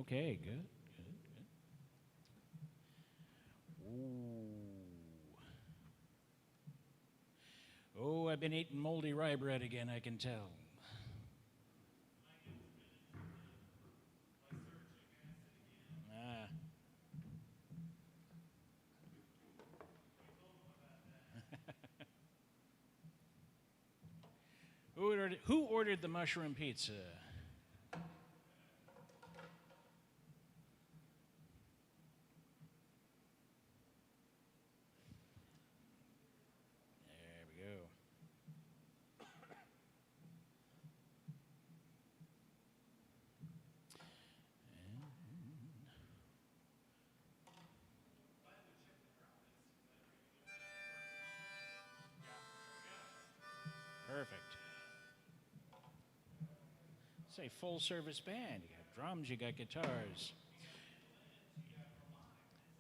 Okay, good. Ooh. Oh, I've been eating moldy rye bread again, I can tell. Ah. Who ordered the mushroom pizza? There we go. Perfect. Say full service band. You got drums, you got guitars.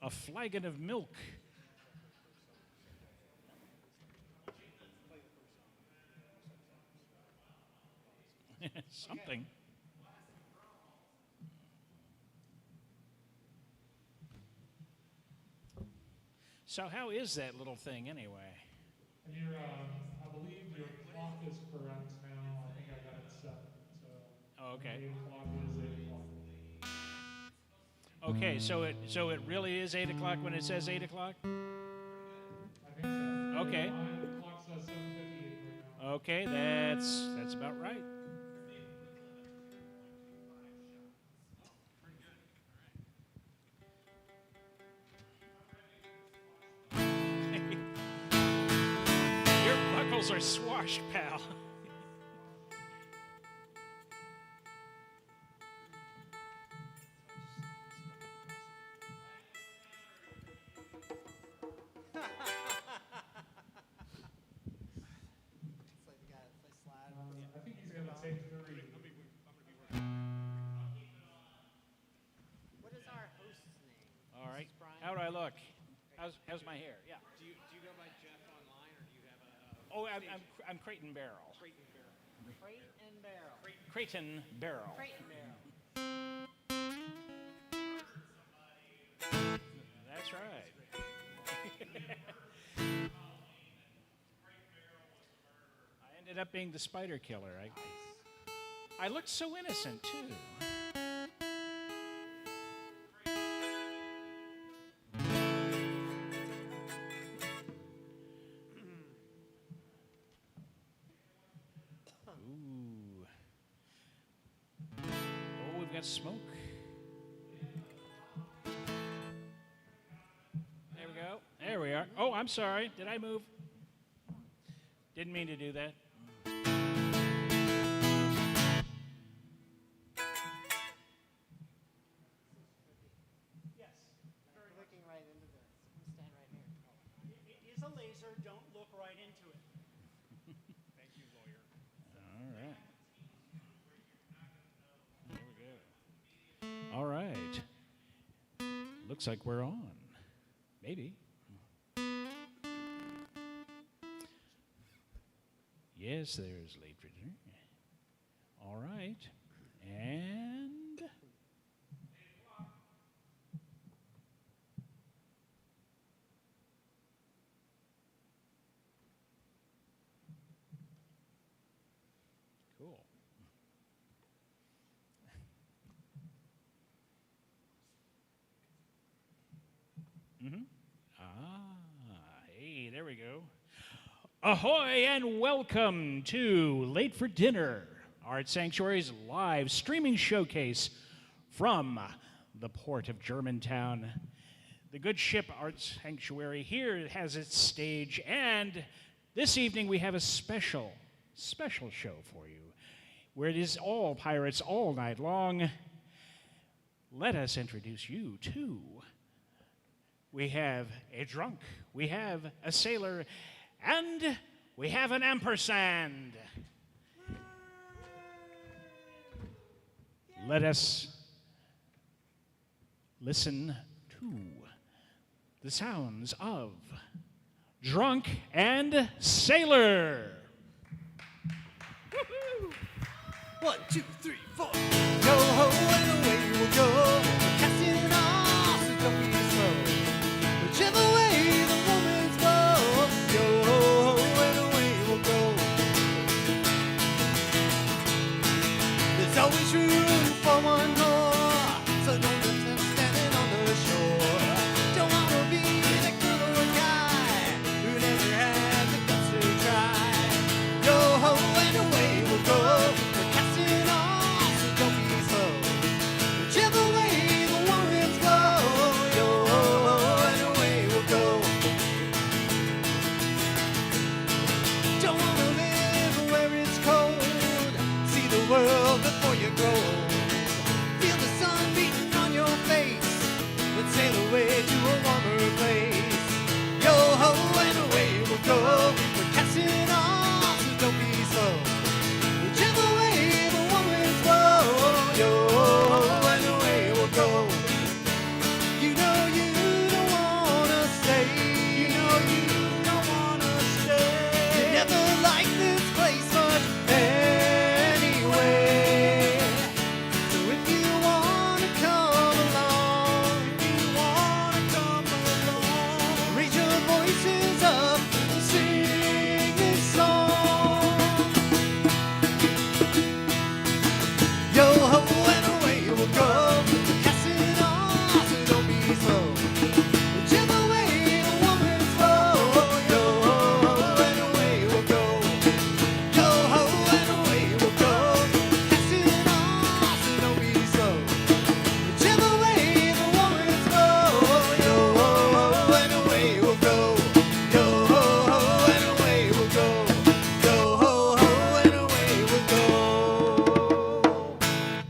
A flagon of milk. Something. So how is that little thing anyway? And I believe your clock is correct now. I think I got it set. So Okay. 8 o'clock is 8 o'clock. Okay, so it really is 8 o'clock when it says 8 o'clock? I think so. Okay. The clock says 7:58 right now. Okay, that's about right. Your buckles are swashed, pal. I think he's going to take 3. What is our host's name? All right. Mrs. Brian? How do I look? How's my hair? Yeah. Do you go by Jeff online, or do you have a? Oh, I'm Creighton Beryl. Creighton Beryl. Creighton Beryl. Creighton Beryl. Creighton Beryl. That's right. I ended up being the spider killer. I looked so innocent too. Ooh. Oh, we've got smoke. There we go. There we are. Oh, I'm sorry. Did I move? Didn't mean to do that. Yes. We're looking right into this. I'm stand right here. It is a laser. Don't look right into it. Thank you, lawyer. All right. There we go. All right. Looks like we're on. Maybe. Yes, there's late for dinner. All right. And cool. Hey, there we go. Ahoy and welcome to Late for Dinner, Art Sanctuary's live streaming showcase from the port of Germantown. The good ship Art Sanctuary here has its stage, and this evening we have a special show for you, where it is all pirates all night long. Let us introduce you to... We have a drunk, we have a sailor, and we have an ampersand. Let us listen to the sounds of drunk and sailor. Woo-hoo! 1, 2, 3, 4. Go ho and away we'll go. one more, so don't let them standing on the shore. Don't wanna be the girl or guy who never had the guts to try. Yo ho and away we'll go. We're casting off, so don't be slow. Whichever way the warm winds blow. Yo ho and away we'll go. Don't wanna live where it's cold. See the world before you grow old. Feel the sun beating on your face. Let's sail away to a warmer place. Yo ho and away we'll go. We're casting off, so don't be slow. Whichever way the warm winds blow. Yo ho and away we'll go. You know you don't wanna stay. You know you don't wanna stay. You never liked this place much anyway. So if you wanna come along, raise your voices up and sing this song. Yo ho and away we'll go. Casting off, so don't be slow. Whichever way the woman's flow. Yo ho and away we'll go. Yo ho and away we'll go. Casting off, so don't be slow. Whichever way the woman's flow. Yo ho and away we'll go. Yo ho and away we'll go. Yo ho and away we'll go.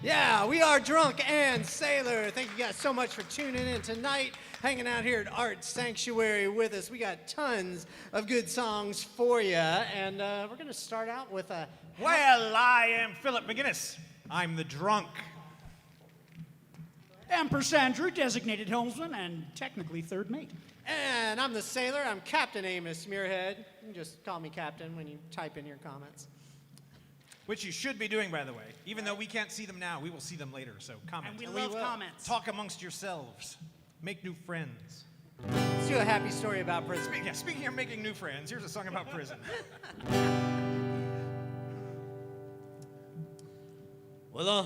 Yeah, we are Drunk and Sailor. Thank you guys so much for tuning in tonight, hanging out here at Art Sanctuary with us. We got tons of good songs for you, and we're going to start out with a... Well, I am Phillip McGuinness. I'm the drunk. AmpersAndrew, designated helmsman and technically third mate. And I'm the Sailor. I'm Captain Amos Muirhead. You can just call me Captain when you type in your comments. Which you should be doing, by the way. Even though we can't see them now, we will see them later, so comment. And we We love will. comments. Talk amongst yourselves. Make new friends. Let's do a happy story about prison. Speaking of making new friends, here's a song about prison. Well, a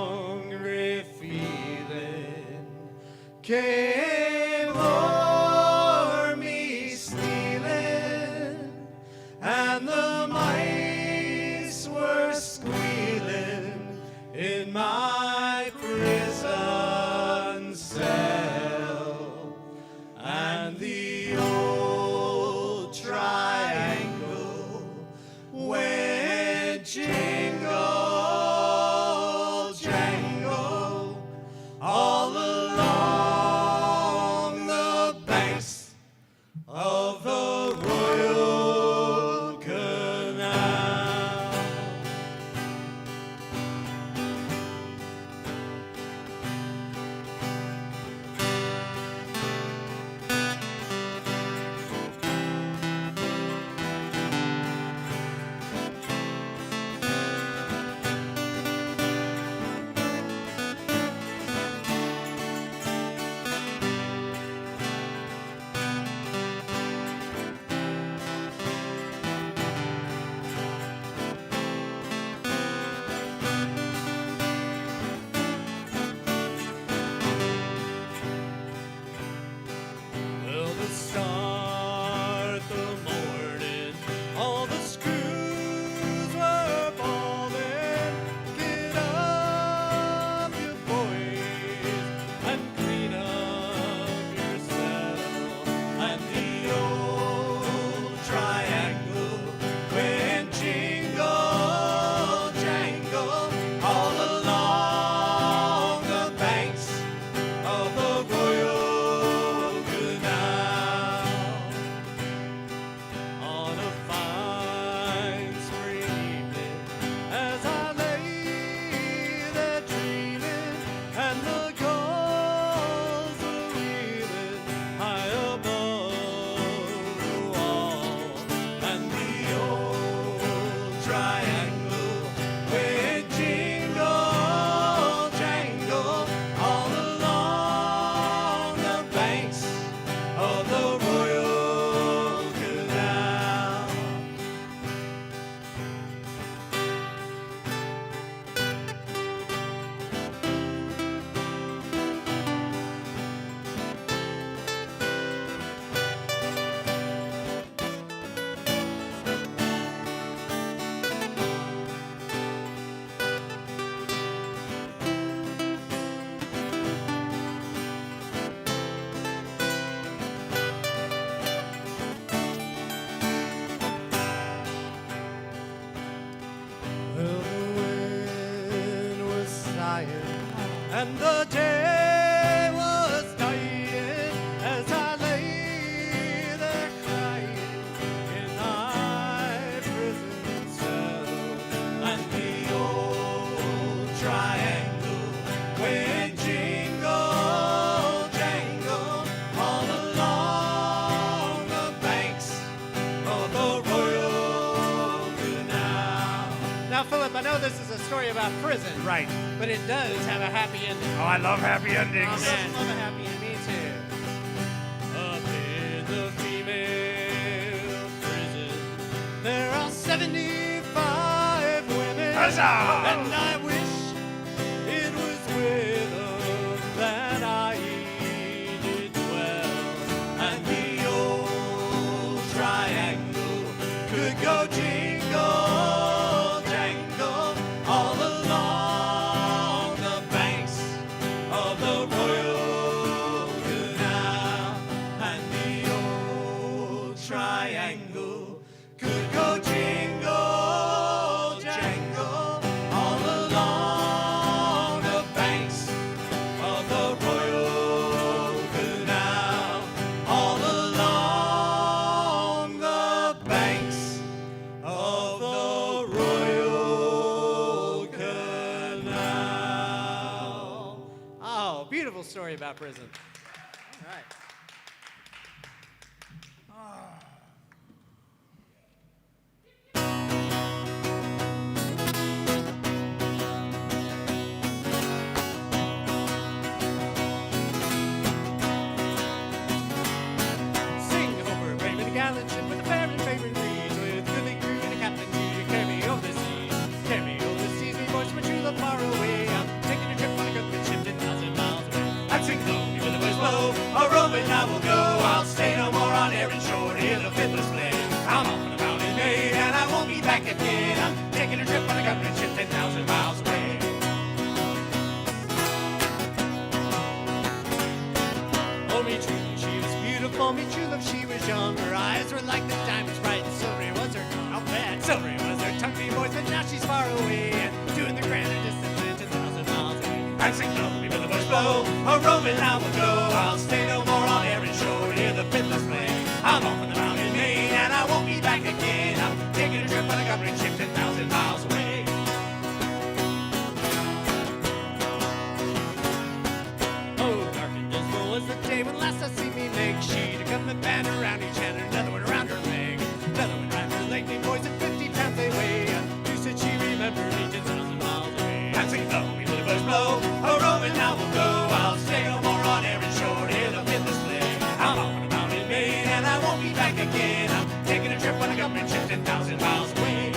hungry feeling came o'er me stealing, and the mice were squealing in my prison cell, and the old triangle went jingle, jangle, all along the banks of the Royal Canal. and the day was dying as I lay there crying in my prison cell. And the old triangle went jingle, jangle all along the banks of the Royal Canal. Now, Philip, I know this is a story about prison. Right. But it does have a happy ending. Oh, I love happy endings. Oh, man, love a happy ending. Me too. Up in the female prison, there are 75 women. Huzzah! And I wish it was with them that I did well. And the old triangle could go jingle, jangle all along the banks of the Royal Canal. And the old triangle could go jingle, jangle all along the banks of the Royal Canal. All along the banks of the Royal Canal. Oh, beautiful story about prison. All right. Sing over a brave and gallant ship with a fair and favoring breeze, with goodly crew and a captain to carry me over the seas. Carry me over the seas, me boys, my true love far away. I'm taking a trip on a government ship 10,000 miles away. I'm singing low, even the boys blow, a roving I will go. I'll stay no more on errand shore, hear the fiddlers play. I'm off on a mountain maid, and I won't be back again. I'm taking a trip on a government ship 10,000 miles away. Oh, me true love, she was beautiful, me true love, she was young. Her eyes were like the diamonds bright, and silvery was her tongue. I'll bet silvery was her tongue, me boys, but now she's far away, and doing the grander distance 10,000 miles away. I'm singing low, me with the boys blow, a roving I will go. I'll stay no more on errand shore, hear the fiddlers play. I'm off on the mountain maid, and I won't be back again. I'm taking a trip on a government ship 10,000 miles away. Oh, dark and dismal was the day when last I see me make sheet. A government band around each hand, another one around her leg. Another one around her leg, named boys, and 50 pounds they weigh. Who said she remembered me 10,000 miles away? I'm singing low, me with the boys blow, a roving I will go. I'll stay no more on errand shore, hear the fiddlers play. I'm off on a mountain maid, and I won't be back again. I'm taking a trip on a government ship 10,000 miles away.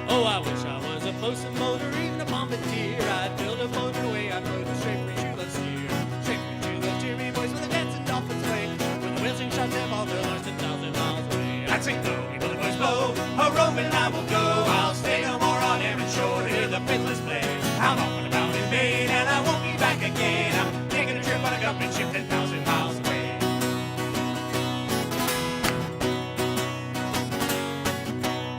Oh, I wish I was a bosun motor, even a bombardier. I'd build a motorway, I'd float straight for true love steer. Straight for true love steer, me boys, with the dancing dolphins play. When the whales sing shots, have all their lunch 10,000 miles away. I'd sing low, me the boys blow, a roving I will go. I'll stay no more on errand shore, hear the fiddlers play. I'm off on a mountain maid, and I won't be back again. I'm taking a trip on a government ship 10,000 miles away.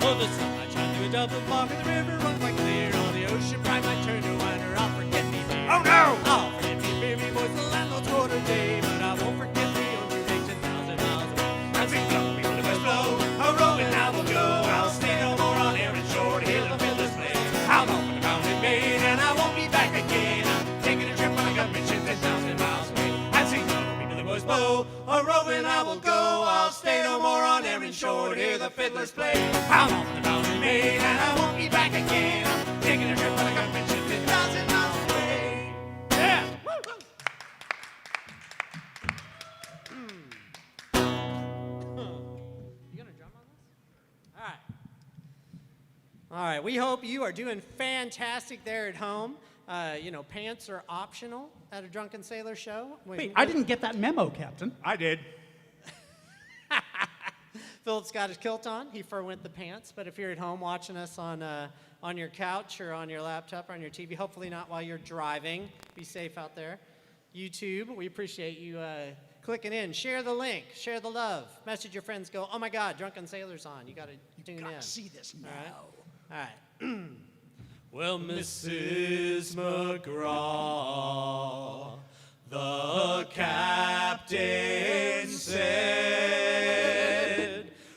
Oh, the sunlight shine through a double fog, and the river runs quite clear. On the ocean bright, might turn to wine, or I'll forget me dear. Oh, no! I'll forget me, baby boys, the landlord's quarter day, but I won't forget me on your day 10,000 miles away. I'm singing low, me when the boys blow, a roving I will go. I'll stay no more on errand shore, hear the fiddlers play. I'm off on the mountain maid, and I won't be back again. I'm taking a trip on a government ship 10,000 miles away. I'm singing low, me when the boys blow, a roving I will go. I'll stay no more on errand shore, hear the fiddlers play. I'm off on the mountain maid, and I won't be back again. I'm taking a trip on a government ship 10,000 miles away. Yeah! Woo! You gonna drum on this? All right. All right, we hope you are doing fantastic there at home. Pants are optional at a Drunken Sailor show. Wait, I didn't get that memo, Captain. I did. Philip's got his kilt on. He forwent the pants. But if you're at home watching us on your couch or on your laptop or on your TV, hopefully not while you're driving. Be safe out there. YouTube, we appreciate you clicking in. Share the link. Share the love. Message your friends. Go, oh my God, Drunken Sailor's on. You got to tune in. See this now. All right. Well, Mrs. McGraw, the captain said,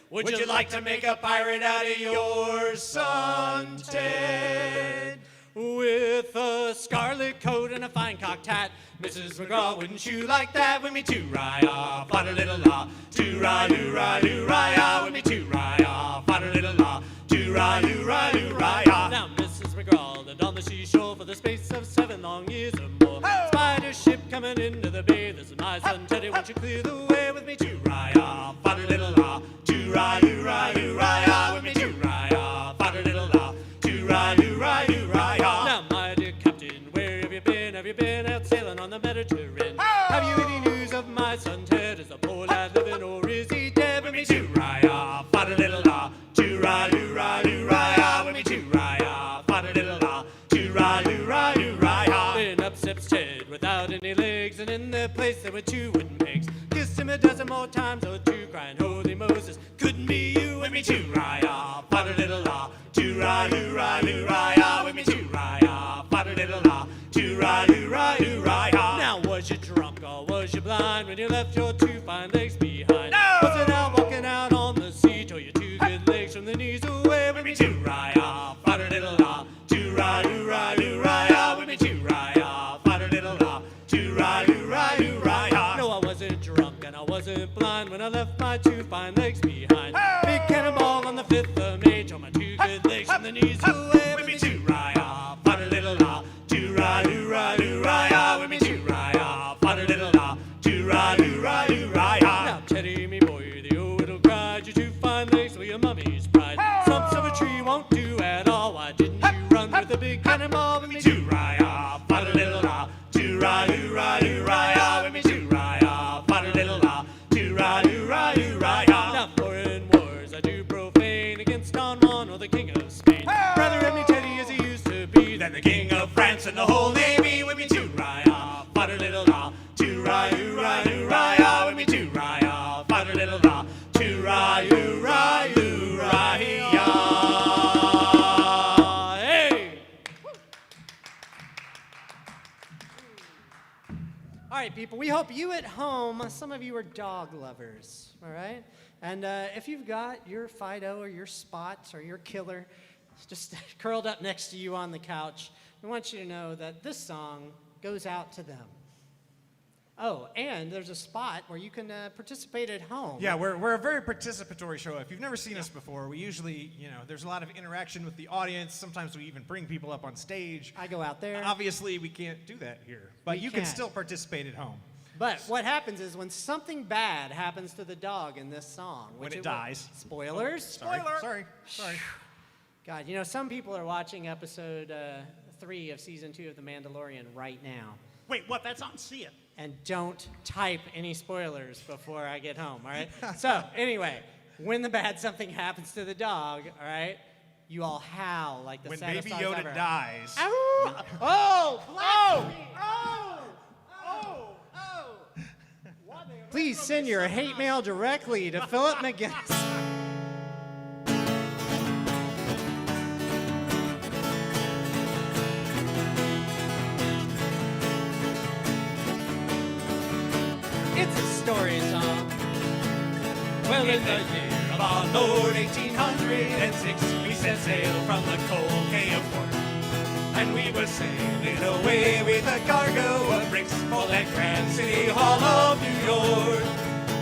would you like to make a pirate out of your son, Ted? With a scarlet coat and a fine cocked hat, Mrs. McGraw, wouldn't you like that? With me too-rye-ah, fa-da-little-la, too-rye-doo-rye-doo-rye-ah, with me too-rye-ah, fa-da-little-la, too-rye-doo-rye-doo-rye-ah. Now, Mrs. McGraw lived on the seashore for the space of 7 long years or more. Spider ship coming into the bay, this is my son Teddy, won't you clear the way with me too-rye-ah, fa-da-little-la, too-rye-doo-rye-doo-rye-ah, with me too-rye-ah, fa-da-little-la, too-rye-doo-rye-doo-rye-ah. Now, my dear captain, where have you been? Have you been out sailing on the Mediterranean? Have you any news of my son Ted? Is the poor lad living or is he dead? With me too-rye-ah, fa-da-little-la, too-rye-doo-rye-doo-rye-ah, with me too-rye-ah, fa-da-little-la, too-rye-doo-rye-doo-rye-ah. Then up steps Ted without any legs, and in their place there were 2 wooden pegs. Kissed him a dozen more times or 2, crying, holy Moses, couldn't be you. With me too-rye-ah, fa-da-little-la, too-rye-doo-rye-doo-rye-ah, with me too-rye-ah, fa-da-little-la, too-rye-doo-rye-doo-rye-ah. Now, was you drunk or was you blind when you left your 2 fine legs behind? No! Was it out walking out on the sea, tore your 2 good legs from the knees away? With me too-rye-ah, fa-da-little-la, too-rye-doo-rye-doo-rye-ah, with me too-rye-ah, fa-da-little-la, too-rye-doo-rye-doo-rye-ah. No, I wasn't drunk and I wasn't blind when I left my 2 fine legs behind. Big cannonball on the 5th of May, tore my 2 good legs from the knees away. With me too-rye-ah, fa-da-little-la, too-rye-doo-rye-doo-rye-ah, with me too-rye-ah, fa-da-little-la, too-rye-doo-rye-doo-rye-ah. Now, Teddy, me boy, the old little cried, your 2 fine legs were your mummy's pride. Stumps of a tree won't do at all. Why didn't you run with a big cannonball? With me too-rye-ah, fa-da-little-la, too-rye-doo-rye-doo-rye-ah, with me too-rye-ah, fa-da-little-la, too-rye-doo-rye-doo-rye-ah. Now, foreign wars I do profane against Don Juan or the King of Spain. Rather have me Teddy as he used to be than the King of France and the whole Navy. With me too-rye-ah, fa-da-little-la, too-rye-doo-rye-doo-rye-ah, with me too-rye-ah, fa-da-little-la, too-rye-doo-rye-doo-rye-ah. Hey! All right, people, we hope you at home, some of you are dog lovers, all right? And if you've got your Fido or your Spot or your Killer just curled up next to you on the couch, we want you to know that this song goes out to them. Oh, and there's a spot where you can participate at home. Yeah, we're a very participatory show. If you've never seen us before, we usually, there's a lot of interaction with the audience. Sometimes we even bring people up on stage. I go out there. Obviously, we can't do that here, but you can still participate at home. But what happens is when something bad happens to the dog in this song, when it dies. Spoilers. Sorry. God, some people are watching episode 3 of season 2 of The Mandalorian right now. Wait, what? That's on. See it. And don't type any spoilers before I get home, all right? So, anyway, when the bad something happens to the dog, all right, you all howl like the when saddest Baby songs Yoda ever. dies. Please send your hate mail directly to Phillip McGuinness. It's a story song. Well, in the year of our Lord 1806, we set sail from the cold Bay of Port. And we were sailing away with a cargo of bricks for that grand city hall of New York.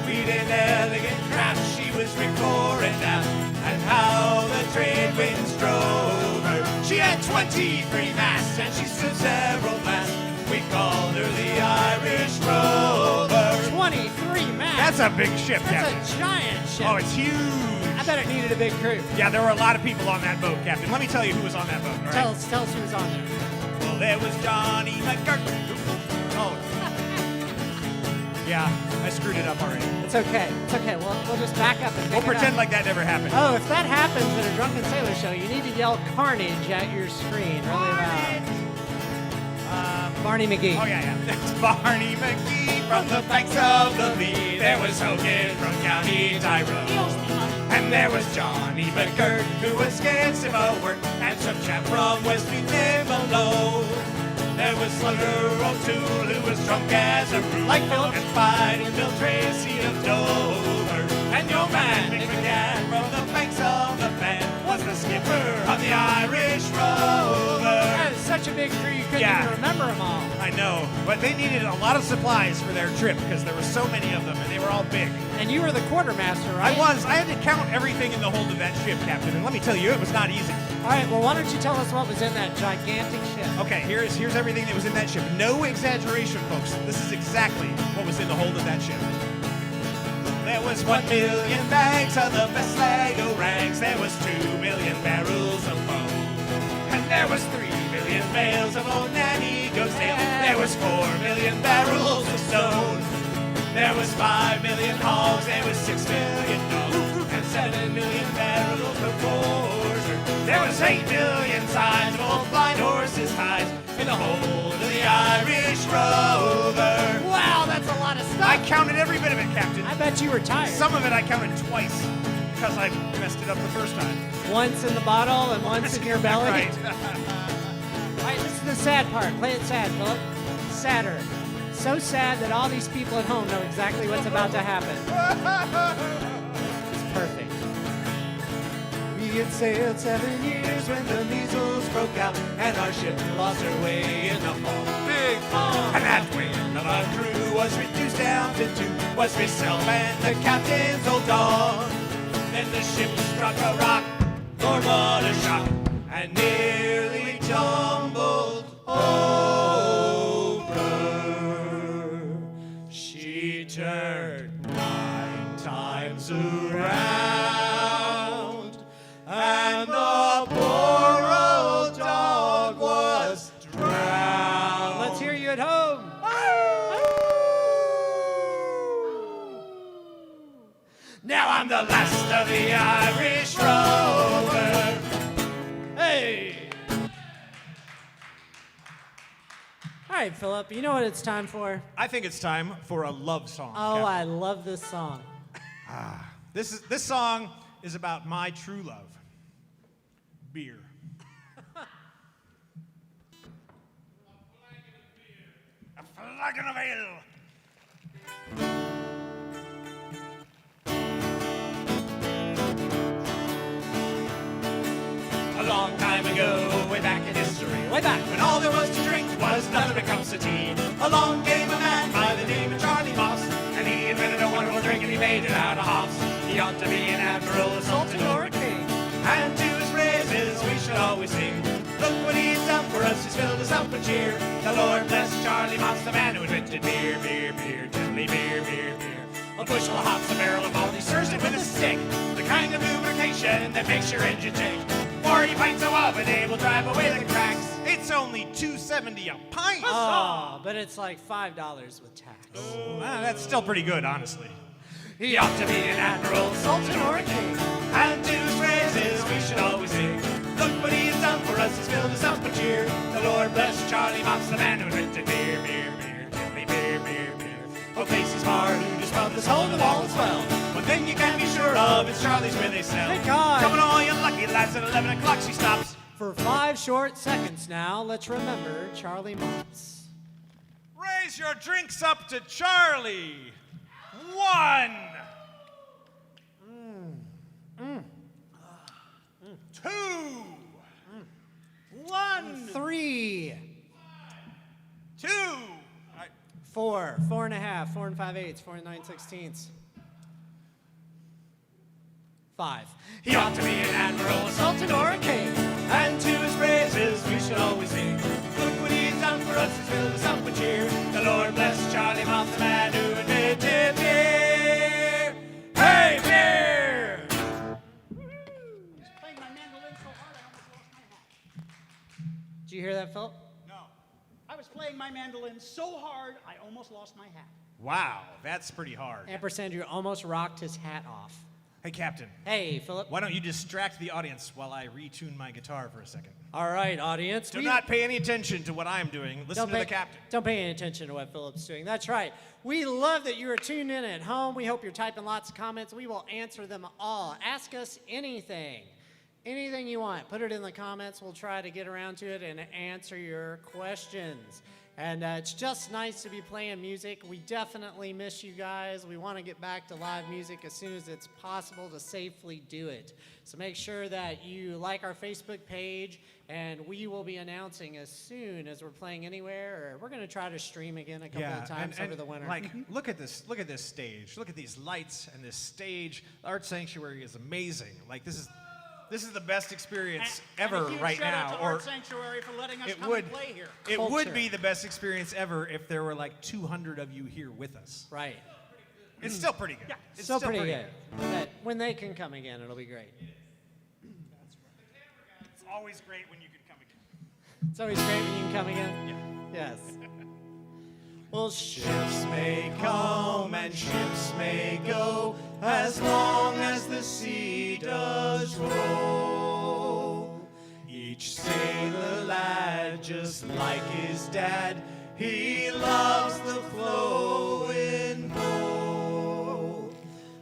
We'd an elegant craft, she was fore and aft, and how the trade winds drove her. She had 23 masts and she stood several masts. We called her the Irish Rover. 23 masts. That's a big ship, Captain. That's a giant ship. Oh, it's huge. I bet it needed a big crew. Yeah, there were a lot of people on that boat, Captain. Let me tell you who was on that boat, all right? Tell us who was on there. Well, there was Johnny McGurk. Oh. Yeah, I screwed it up already. It's okay. It's okay. We'll just back up and We'll pick it pretend up. like that never happened. Oh, if that happens at a Drunken Sailor show, you need to yell carnage at your screen really loud. Barney McGee. Oh, yeah. That's Barney McGee from the banks of the Lee. There was Hogan from County Tyrone. And there was Johnny McGirt, who was scarce of a word, and some chap from Westmead near below. There was Slugger O'Toole, who was drunk as a brew, like Phillip, and fighting Bill Tracy of Dover. And your man, Mick McGann, from the banks of the Bann, was the skipper of the Irish Rover. That is such a big crew, you couldn't even remember them all. I know, but they needed a lot of supplies for their trip because there were so many of them, and they were all big. And you were the quartermaster, right? I was. I had to count everything in the hold of that ship, Captain, and let me tell you, it was not easy. All right, well, why don't you tell us what was in that gigantic ship? Okay, here's everything that was in that ship. No exaggeration, folks. This is exactly what was in the hold of that ship. There was 1 million bags of the best Sligo rags. There was 2 million barrels of foam. And there was 3 million bales of old Nanny Goat's tail. There was 4 million barrels of stone. There was 5 million hogs. There was 6 million dogs. And 7 million barrels of porter. There was 8 million signs of old blind horses' hides in the hold of the Irish Rover. Wow, that's a lot of stuff. I counted every bit of it, Captain. I bet you were tired. Some of it I counted twice because I messed it up the first time. Once in the bottle and once in your belly. Right. All right, this is the sad part. Play it sad, Philip. Sadder. So sad that all these people at home know exactly what's about to happen. It's perfect. We had sailed 7 years when the measles broke out, and our ship lost her way in the fall. Big fall. And that wind of our crew was reduced down to 2. Was myself and the captain's old dog. Then the ship struck a rock. Lord, what a shock. And nearly tumbled over. She turned 9 times around, and the poor old dog was drowned. Let's hear you at home. Now I'm the last of the Irish Rover. Hey! All right, Philip, you know what it's time for? I think it's time for a love song. Oh, Captain. I love this song. This song is about my true love, beer. A flagon of ale. A long time ago, way back in history, Way back. when all there was to drink was nothing but cups of tea, along came a man by the name of Charlie Moss, and he invented a wonderful drink and he made it out of hops. He ought to be an admiral, a sultan, or a king, and to his praises we should always sing. Look what he's done for us, he's filled us up with cheer. The Lord bless Charlie Moss, the man who invented beer, beer, beer, gently beer, beer, beer. A bushel of hops, a barrel of malt, he stirs it with a stick, the kind of lubrication that makes your engine tick. 40 pints of love, and they will drive away the cracks. It's only $2.70 a pint. Oh, but it's like $5 with tax. That's still pretty good, honestly. He ought to be an admiral, sultan, or a king. And to his praises we should always sing. Look what he has done for us, he's filled us up with cheer. The Lord bless Charlie Moss, the man who invented beer, beer, beer, gently beer, beer, beer. Oh, Casey's bar, who just pumped this hole in the wall as well. One thing you can be sure of, it's Charlie's where they sell. Thank God. Coming all you lucky lads at 11 o'clock she stops. For 5 short seconds now, let's remember Charlie Moss. Raise your drinks up to Charlie. 1. 2. 1. 3. 2. 4. 4.5. 4 5/8. 4 9/16. 5. He ought to be an admiral, a sultan, or a king. And to his praises we should always sing. Look what he's done for us, he's filled us up with cheer. The Lord bless Charlie Moss, the man who invented beer. Hey, beer! Playing my mandolin so hard I almost lost my hat. Did you hear that, Philip? I was playing my mandolin so hard I almost lost my hat. Wow, that's pretty hard. AmpersAndrew almost rocked his hat off. Hey, Captain. Hey, Phillip. Why don't you distract the audience while I retune my guitar for a second? All right, audience. Do not pay any attention to what I'm doing. Listen to the captain. Don't pay any attention to what Phillip's doing. That's right. We love that you are tuned in at home. We hope you're typing lots of comments. We will answer them all. Ask us anything. Anything you want. Put it in the comments. We'll try to get around to it and answer your questions. And it's just nice to be playing music. We definitely miss you guys. We want to get back to live music as soon as it's possible to safely do it. So make sure that you like our Facebook page, and we will be announcing as soon as we're playing anywhere, or we're going to try to stream again a couple of times over the winter. Like, look at this stage. Look at these lights and this stage. The Art Sanctuary is amazing. Like, this is the best experience ever right now. Or Art Sanctuary for letting us come and play here. It would be the best experience ever if there were like 200 of you here with us. Right. It's still pretty good. Yeah. It's Still pretty good. But when they can come again, it'll be great. It's always great when you can come again. It's always great when you can come again. Yeah. Yes. Well, Ships may come and ships may go, as long as the sea does roll. Each sailor lad, just like his dad, he loves the flowing boat.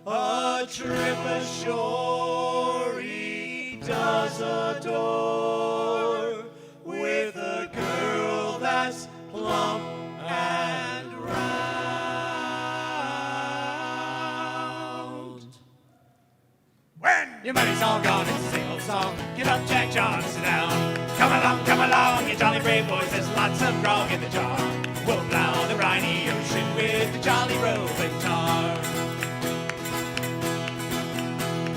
A trip ashore he does adore, with a girl that's plump and round. When Your money's all gone, it's a same old song. Get up, Jack John, sit down. Come along, you jolly brave boys. There's lots of grog in the jar. We'll plow the briny ocean with the jolly roving tar.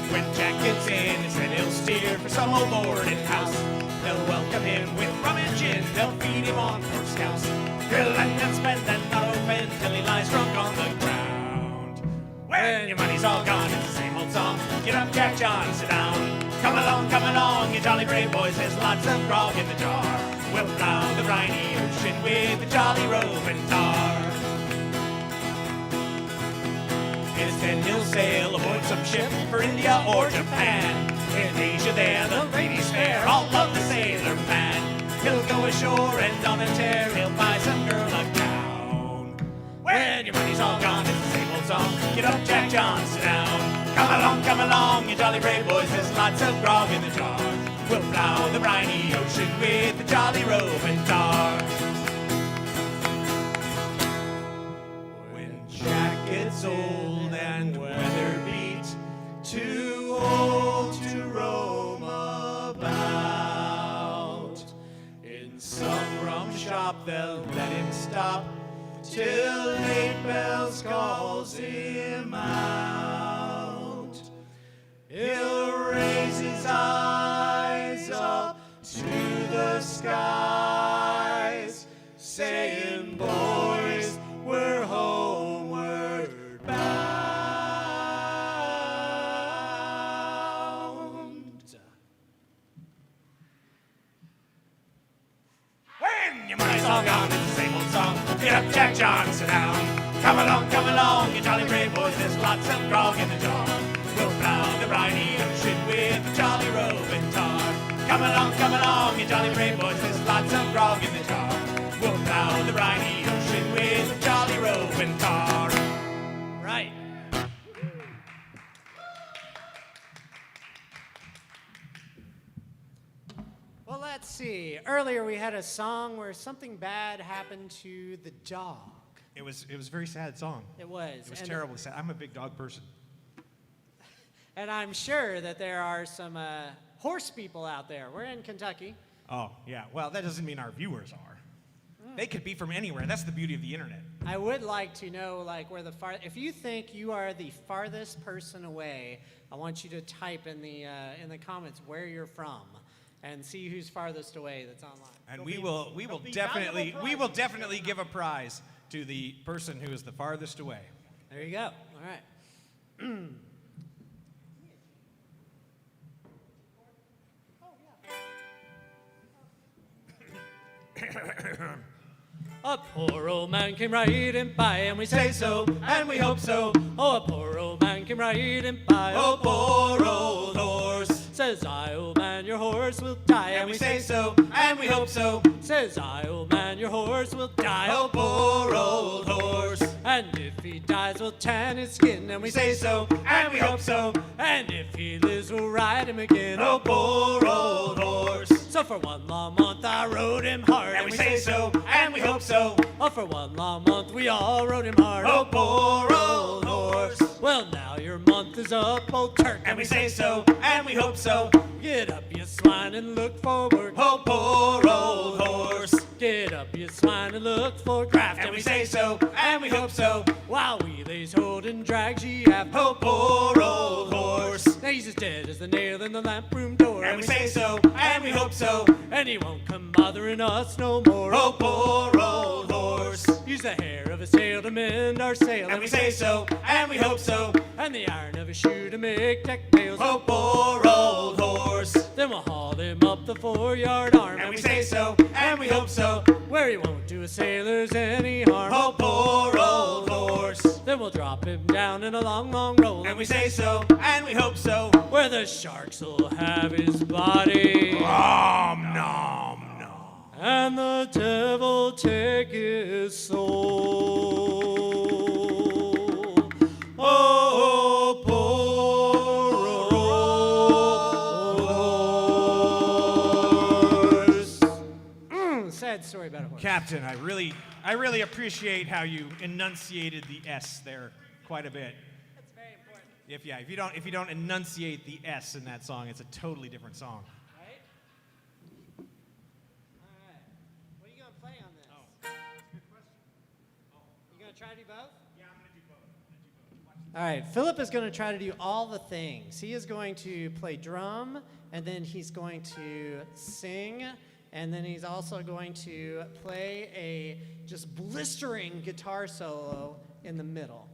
When Jack gets in, he said he'll steer for some old boarding house. They'll welcome him with rum and gin. They'll feed him on pork scouse. Grill and spend and not open till he lies drunk on the ground. When your money's all gone, it's the same old song. Get up, Jack John, sit down. Come along, you jolly brave boys. There's lots of grog in the jar. We'll plow the briny ocean with the jolly roving tar. Instead he'll sail aboard some ship for India or Japan. In Asia there the ladies fair all love the sailor man. He'll go ashore and on a tear he'll buy some girl a gown. When your money's all gone, it's the same old song. Get up, Jack John, sit down. Come along, you jolly brave boys. There's lots of grog in the jar. We'll plow the briny ocean with the jolly roving tar. When Jack gets old and weather beat, too old to roam about, in some rum shop they'll let him stop till 8 bells calls him out. He'll raise his eyes up to the skies, saying, boys, we're homeward bound. When your money's all gone, it's the same old song. Get up, Jack John, sit down. Come along, you jolly brave boys. There's lots of grog in the jar. We'll plow the briny ocean with the jolly roving tar. Come along, you jolly brave boys. There's lots of grog in the jar. We'll plow the briny ocean with the jolly roving tar. Right. Well, let's see. Earlier we had a song where something bad happened to the dog. it was a very sad song. It was. It was terribly sad. I'm a big dog person. And I'm sure that there are some horse people out there. We're in Kentucky. Oh, yeah. Well, that doesn't mean our viewers are. They could be from anywhere. That's the beauty of the internet. I would like to know, like, where the if you think you are the farthest person away, I want you to type in the comments where you're from, and see who's farthest away that's online. And we will definitely give a prize to the person who is the farthest away. There you go. All right. A poor old man came riding by, and we say so, and we hope so. Oh, a poor old man came riding by, oh, poor old horse. Says I, old man, your horse will die, and we say so, and we hope so. Says I, old man, your horse will die, oh, poor old horse. And if he dies, we'll tan his skin, and we say so, and we hope so. And if he lives, we'll ride him again, oh, poor old horse. So for one long month I rode him hard, and we say so, and we hope so. Oh, for one long month we all rode him hard, oh, poor old horse. Well, now your month is up, old Turk, and we say so, and we hope so. Get up, you swine, and look forward, oh, poor old horse. Get up, you swine, and look for graft, and we say so, and we hope so. While we lays hold and drags ye aft, oh, poor old horse. Now he's as dead as the nail in the lamp room door, and we say so, and we hope so. And he won't come bothering us no more, oh, poor old horse. Use the hair of a sail to mend our sail, and we say so, and we hope so. And the iron of a shoe to make deck nails, oh, poor old horse. Then we'll haul him up the foreyard arm, and we say so, and we hope so. Where he won't do a sailor's any harm, oh, poor old horse. Then we'll drop him down in a long, long roll, and we say so, and we hope so. Where the sharks will have his body, Nom, nom, nom. and the devil take his soul. Oh, poor old horse. Sad story about a horse. Captain, I really appreciate how you enunciated the S there quite a bit. That's very important. If you don't enunciate the S in that song, it's a totally different song. Right? All right. What are you going to play on this? Oh, that's a good question. You going to try to do both? Yeah, I'm gonna do both. All right, Phillip is going to try to do all the things. He is going to play drum, and then he's going to sing, and then he's also going to play a just blistering guitar solo in the middle.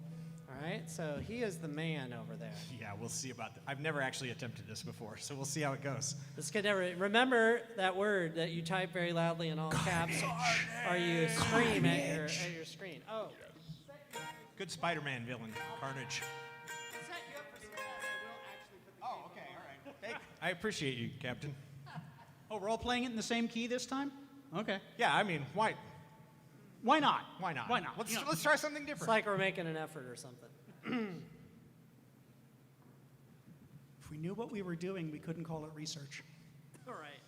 All right, so he is the man over there. Yeah, we'll see about that. I've never actually attempted this before, so we'll see how it goes. This could never remember that word that you type very loudly in all caps, or you scream at your screen. Oh. Good Spider-Man villain, Carnage. Set you up for success. I will actually put the Oh, okay, all right. Hey, I appreciate you, Captain. Oh, we're all playing it in the same key this time? Okay. Yeah, I mean, why Why not? Why not? Why not? Let's You know. let's try something It's different. like we're making an effort or something. If we knew what we were doing, we couldn't call it research. All right.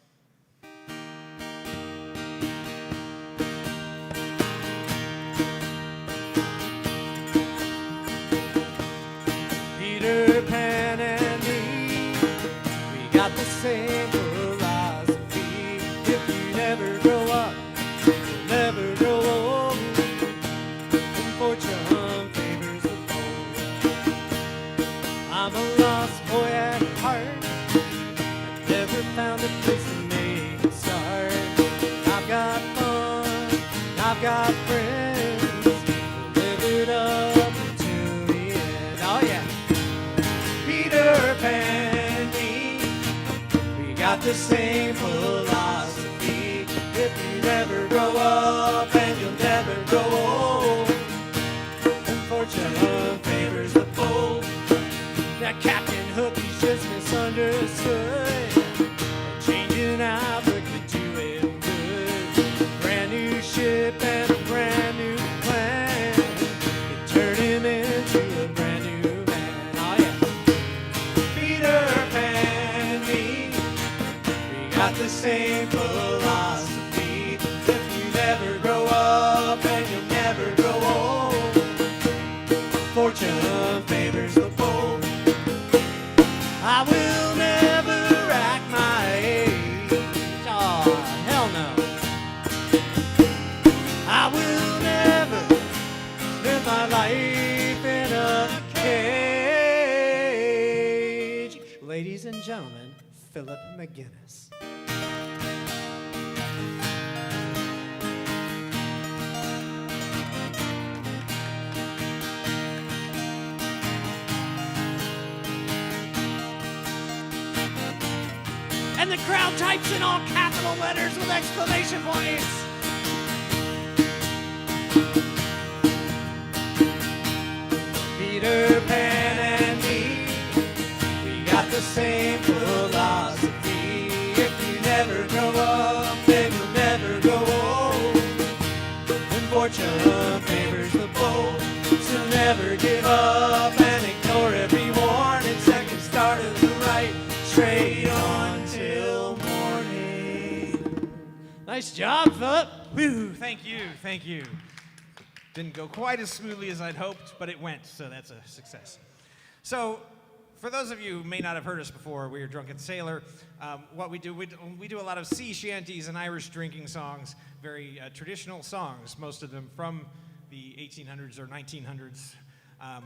Peter Pan and me, we got the same philosophy. If you never grow up, you'll never grow old. And fortune favors the bold. I'm a lost boy at heart. I've never found a place to make a start. I've got fun, I've got friends. We'll live it up until the end. Oh yeah. Peter Pan, we got the same philosophy. If you never grow up and you'll never grow old, and fortune favors the bold. That Captain Hook, he's just misunderstood. Changing outlook to do him good. Brand new ship and a brand new plan. It turned him into a brand new man. Oh yeah. Peter Pan, we got the same philosophy. If you never grow up and you'll never grow old, fortune favors the bold. I will never act my age. Oh, hell no. I will never live my life in a cage. Ladies and gentlemen, Phillip McGuinness. And the crowd types in all capital letters with exclamation points. Peter Pan and me, we got the same philosophy. If you never grow up, then you'll never grow old. And fortune favors the bold, so never give up and ignore every warning. Second start of the right, straight on till morning. Nice job, Phillip. Whew, thank you, thank you. Didn't go quite as smoothly as I'd hoped, but it went, so that's a success. So, for those of you who may not have heard us before, we're Drunken Sailor. What we do a lot of sea shanties and Irish drinking songs, very traditional songs, most of them from the 1800s or 1900s.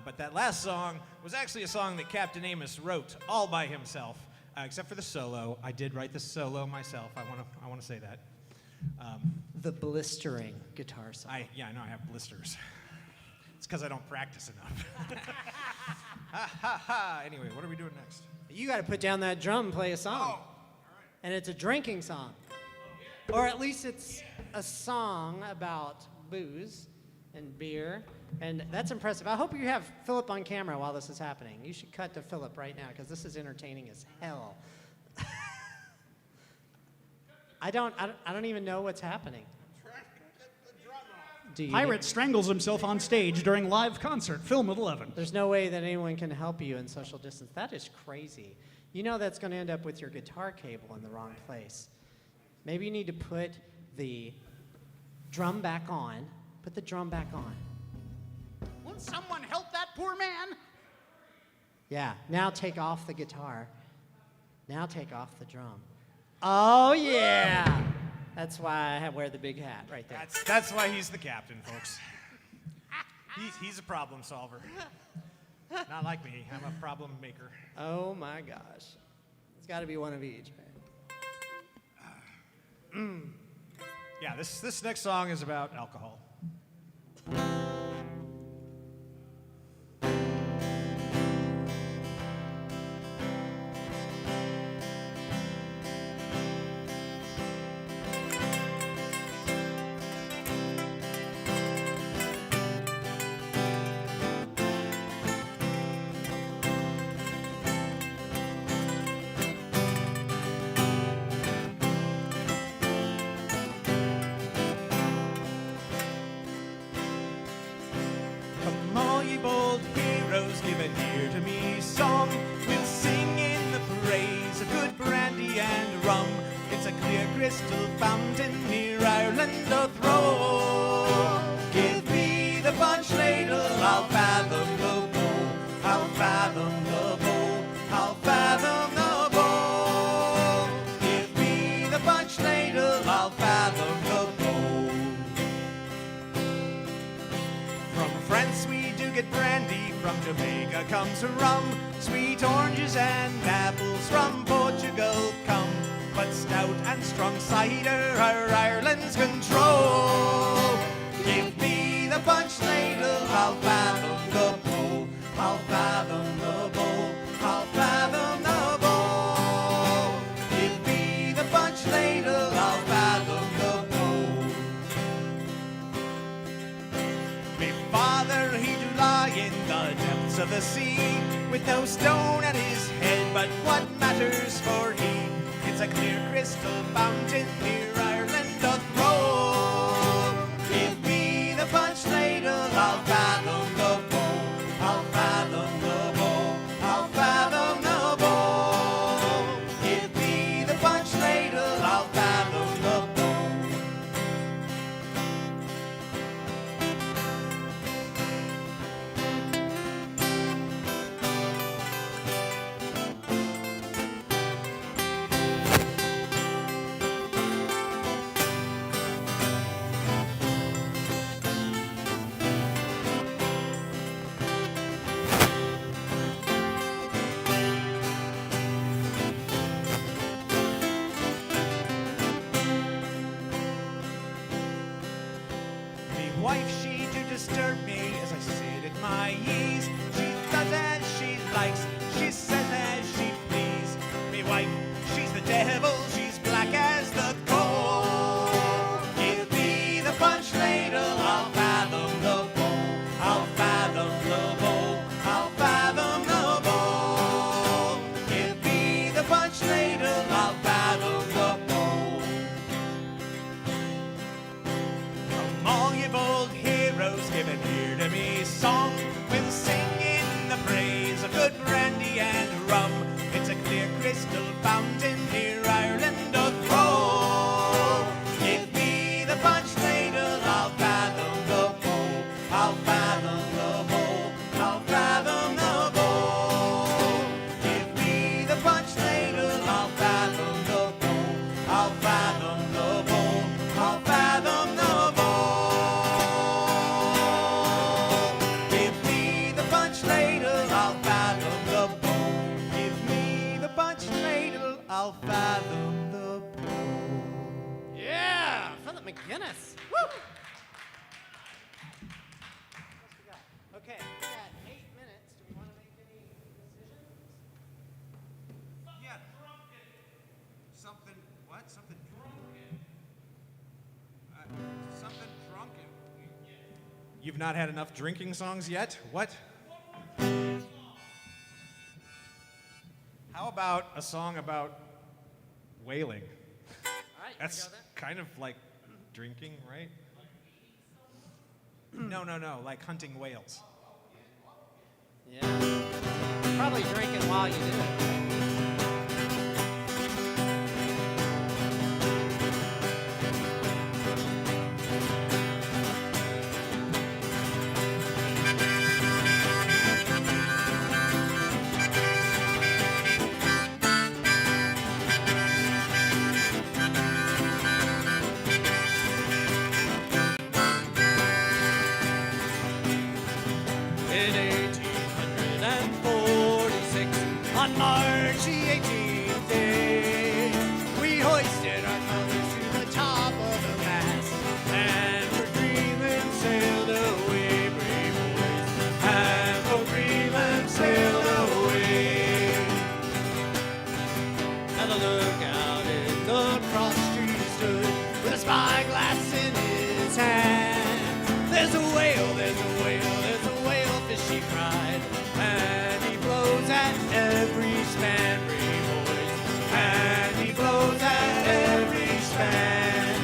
But that last song was actually a song that Captain Amos wrote all by himself, except for the solo. I did write the solo myself. I want to say that. The blistering guitar solo. I know I have blisters. It's because I don't practice enough. Ha ha ha. Anyway, what are we doing next? You got to put down that drum and play a song. Oh, all right. And it's a drinking song. Or at least it's a song about booze and beer. And that's impressive. I hope you have Phillip on camera while this is happening. You should cut to Phillip right now because this is entertaining as hell. I don't even know what's happening. Do you? Pirate strangles himself on stage during live concert. Film at 11. There's no way that anyone can help you in social distance. That is crazy. You know that's going to end up with your guitar cable in the wrong place. Maybe you need to put the drum back on. Put the drum back on. Will someone help that poor man? Yeah, now take off the guitar. Now take off the drum. Oh, yeah. That's why I wear the big hat right there. That's why he's the captain, folks. He's a problem solver. Not like me. I'm a problem maker. Oh, my gosh. It's got to be one of each, man. Yeah, this next song is about alcohol. Come all ye bold heroes, give an ear to me song. We'll sing in the praise of good brandy and rum. It's a clear crystal fountain near Ireland doth roll. Give me the punch ladle, I'll fathom the bowl. I'll fathom the bowl. I'll fathom the bowl. Give me the punch ladle, I'll fathom the bowl. From France we do get brandy, from Jamaica comes rum. Sweet oranges and apples from Portugal come. But stout and strong cider are Ireland's control. Give me the punch ladle, I'll fathom the bowl. I'll fathom the bowl. I'll fathom the bowl. Give me the punch ladle, I'll fathom the bowl. Me father, he do lie in the depths of the sea, with no stone at his head, but what matters for he? It's a clear crystal fountain near Ireland doth roll. Give me the punch ladle, I'll fathom the bowl. I'll fathom the bowl. I'll fathom the bowl. Give me the punch ladle, I'll fathom the bowl. Me wife, she do disturb me as I sit at my ease. She does as she likes, she says as she please. Me wife, she's the devil, she's black as the coal. Give me the punch ladle, I'll fathom McGuinness. Woo! Okay, we got 8 minutes. Do we want to make any decisions? Yeah. Something, what? Something drunken. Something drunken. You've not had enough drinking songs yet? What? How about a song about whaling? All right, That's kind of like drinking, right? No, like hunting whales. Yeah. Probably drinking while you do it. In 1846, on March the 18th day, we hoisted our colors to the top of the mast, and for Greenland sailed away, brave boys, and for Greenland sailed away. Now the lookout in the cross tree stood with a spyglass in his hand. There's a whale, there's a whale, there's a whale, fish, he cried, and he blows at every span, brave boys, and he blows at every span.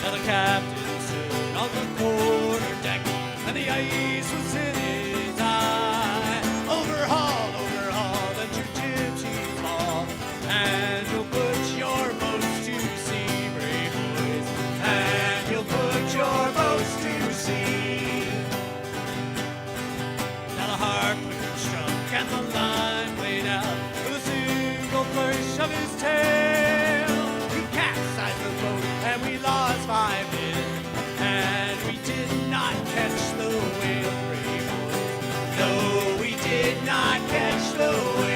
Now the captain stood on the quarter deck, and the ice was in his eye. Overhaul, overhaul, let your gypsies fall, and you'll put your boats to sea, brave boys, and you'll put your boats to sea. Now the harpoon struck and the line played out with a single push of his tail. He capsized the boat and we lost 5 men, and we did not catch the whale, brave boys. No, we did not catch the whale.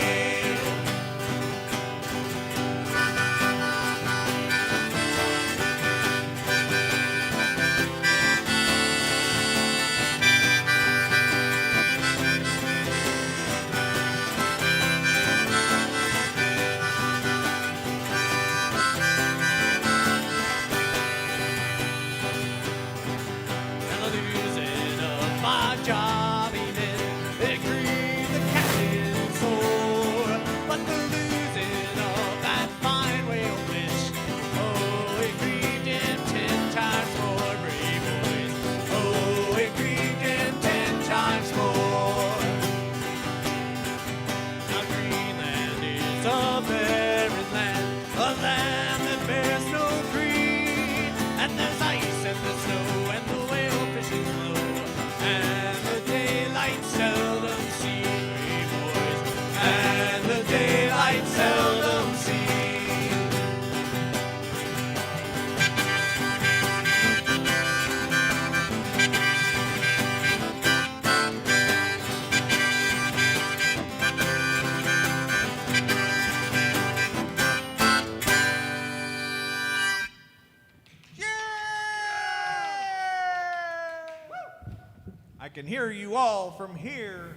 And the losing of my job, amen, it grieved the captain sore. But the losing of that fine whale fish, oh, it grieved him 10 times more, brave boys. Oh, it grieved him 10 times more. Now Greenland is a barren land, a land that bears no green, and there's ice and the snow and the whale fishing slow, and the daylight seldom seen, brave boys, and the daylight seldom seen. I can hear you all from here.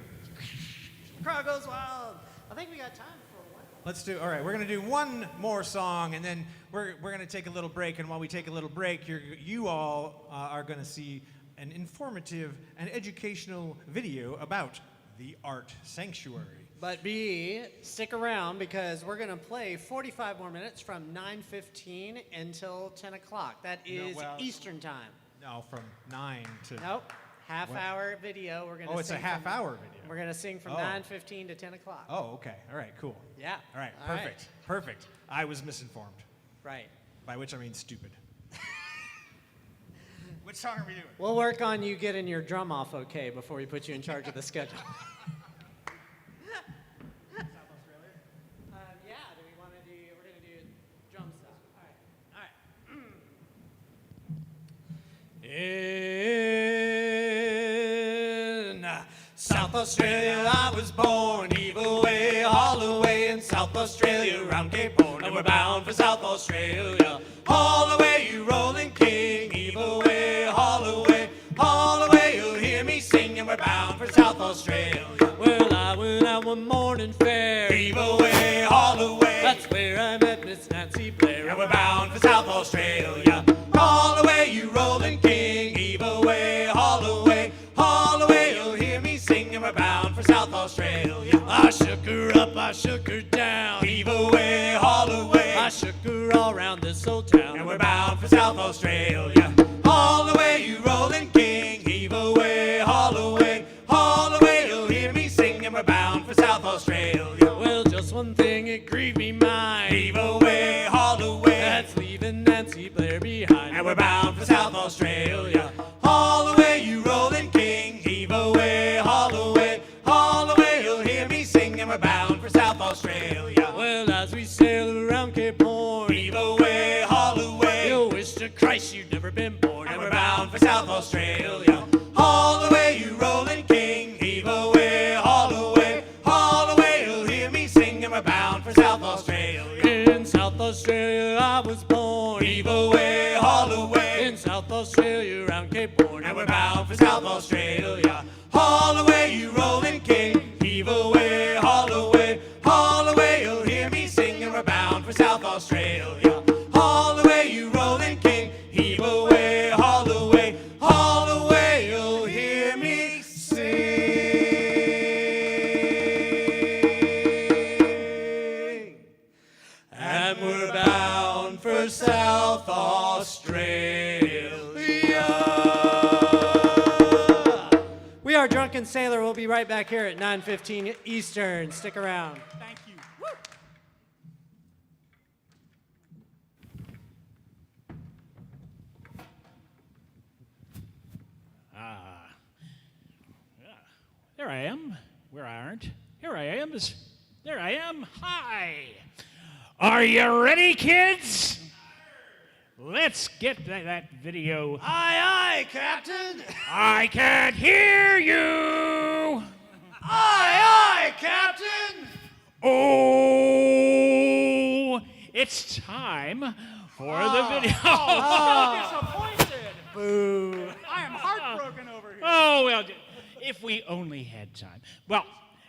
Crowd goes wild. I think we got time for one. Let's do, all right, we're gonna do one more song, and then we're gonna take a little break, and while we take a little break, you all are gonna see an informative and educational video about the art sanctuary. But stick around because we're going to play 45 more minutes from 9:15 until 10 o'clock. That is well- Eastern time. No, from 9 to... Nope. Half-hour video. We're going to Oh, it's a half-hour video. We're going to sing from Oh. 9:15 to 10 o'clock. Oh, okay, all right, cool. Yeah. All right, All right. perfect, perfect. I was misinformed, Right. by which I mean stupid. Which song are we doing? We'll work on you getting your drum off okay before we put you in charge of the schedule. Yeah, do we want to do, we're going to do drum stuff. All right. In South Australia I was born, Evil Way, Holloway in South Australia, round Cape Horn. I and we're bound for South Australia. Haul away, you rolling king, heave away, haul away, haul away, you'll hear me sing, and we're bound for South Australia. Well, I went out one morning fair, heave away, haul away, that's where I met Miss Nancy Blair, and we're bound for South Australia. Haul away, you rolling king, heave away, haul away, you'll hear me sing, and we're bound for South Australia. I shook her up, I shook her down, heave away, haul away, I shook her all around this old town, and we're bound for South Australia. Haul away, you rolling king, heave away, you'll hear me sing, and we're bound for South Australia. Well, just one thing, it grieved me mind, heave away, haul away, that's leaving Nancy Blair behind, and we're bound for South Australia. Haul away, you rolling king, heave away, you'll hear me sing, and we're bound for South Australia. Well, as we sail around Cape Horn, heave away, haul away, you'll wish to Christ you'd never been born, and we're bound for South Australia. Haul away, you rolling king, heave away, you'll hear me sing, and we're bound for South Australia. In South Australia I was born, heave away, haul away, in South Australia around Cape Horn, and we're bound for South Australia. Haul away, you rolling king, heave away, haul away, you'll hear me sing, and we're bound for South Australia. Haul away, you rolling king, heave away, you'll hear me sing. And we're bound for South Australia. We are Drunken Sailor. We'll be right back here at 9:15 Eastern. Stick around. Thank you. There I am. Where I aren't. Here I am. There I am. Hi. Are you ready, kids? Let's get that video. Aye, aye, Captain. I can't hear you. Aye, aye, Captain. Oh, it's time for the video. Disappointed. Boo. I am heartbroken over here. Oh, well, if we only had time. Well,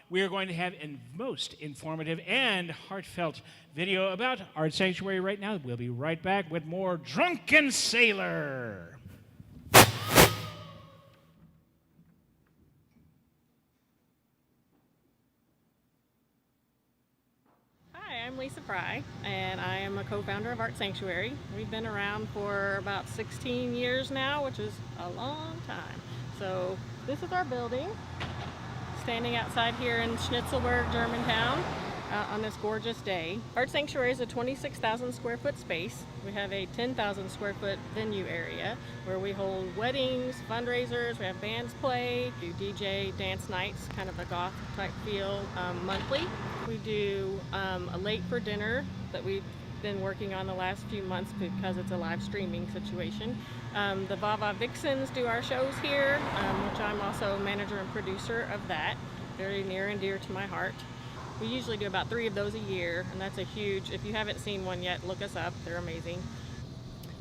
we are going to have a most informative and heartfelt video about Art Sanctuary right now. We'll be right back with more Drunken Sailor. Hi, I'm Lisa Fry, and I am a co-founder of Art Sanctuary. We've been around for about 16 years now, which is a long time. So this is our building, standing outside here in Schnitzelburg, Germantown, on this gorgeous day. Art Sanctuary is a 26,000 square foot space. We have a 10,000 square foot venue area where we hold weddings, fundraisers, we have bands play, do DJ dance nights, kind of a goth type feel, monthly. We do a late for dinner that we've been working on the last few months because it's a live streaming situation. The Vava Vixens do our shows here, which I'm also manager and producer of that. Very near and dear to my heart. We usually do about 3 of those a year, and that's a huge, if you haven't seen one yet, look us up, they're amazing.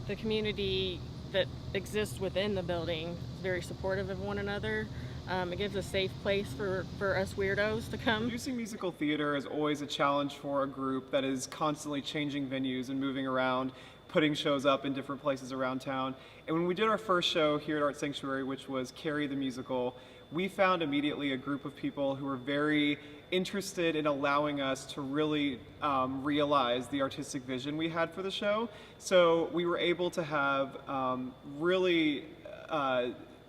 The community that exists within the building is very supportive of one another. It gives a safe place for us weirdos to come. Producing musical theater is always a challenge for a group that is constantly changing venues and moving around, putting shows up in different places around town. And when we did our first show here at Art Sanctuary, which was Carrie the Musical, we found immediately a group of people who were very interested in allowing us to really realize the artistic vision we had for the show. So we were able to have really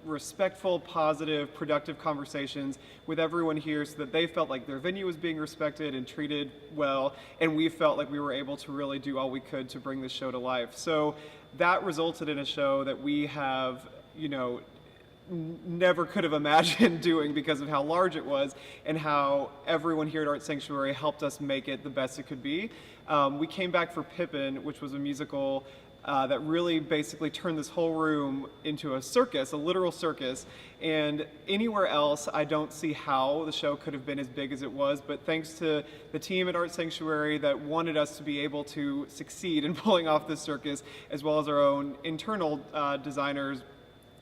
respectful, positive, productive conversations with everyone here so that they felt like their venue was being respected and treated well, and we felt like we were able to really do all we could to bring the show to life. So that resulted in a show that we have, you know, never could have imagined doing because of how large it was and how everyone here at Art Sanctuary helped us make it the best it could be. We came back for Pippin, which was a musical that really basically turned this whole room into a circus, a literal circus. And anywhere else, I don't see how the show could have been as big as it was, but thanks to the team at Art Sanctuary that wanted us to be able to succeed in pulling off this circus, as well as our own internal designers,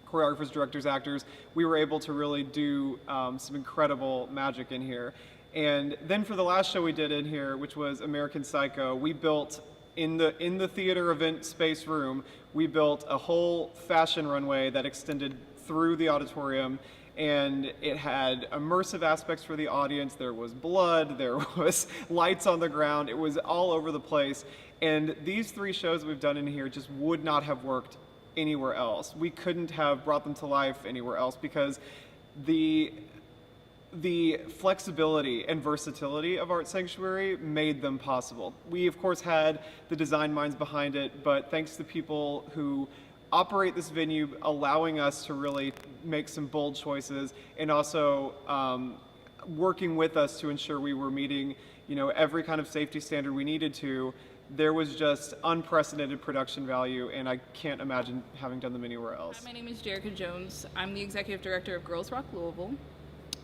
choreographers, directors, actors, we were able to really do some incredible magic in here. And then for the last show we did in here, which was American Psycho, we built in the theater event space room, we built a whole fashion runway that extended through the auditorium, and it had immersive aspects for the audience. There was blood, there was lights on the ground, it was all over the place. And these 3 shows that we've done in here just would not have worked anywhere else. We couldn't have brought them to life anywhere else because the flexibility and versatility of Art Sanctuary made them possible. We, of course, had the design minds behind it, but thanks to people who operate this venue, allowing us to really make some bold choices, and also working with us to ensure we were meeting, every kind of safety standard we needed to, there was just unprecedented production value, and I can't imagine having done them anywhere else. Hi, my name is Jerica Jones. I'm the executive director of Girls Rock Louisville.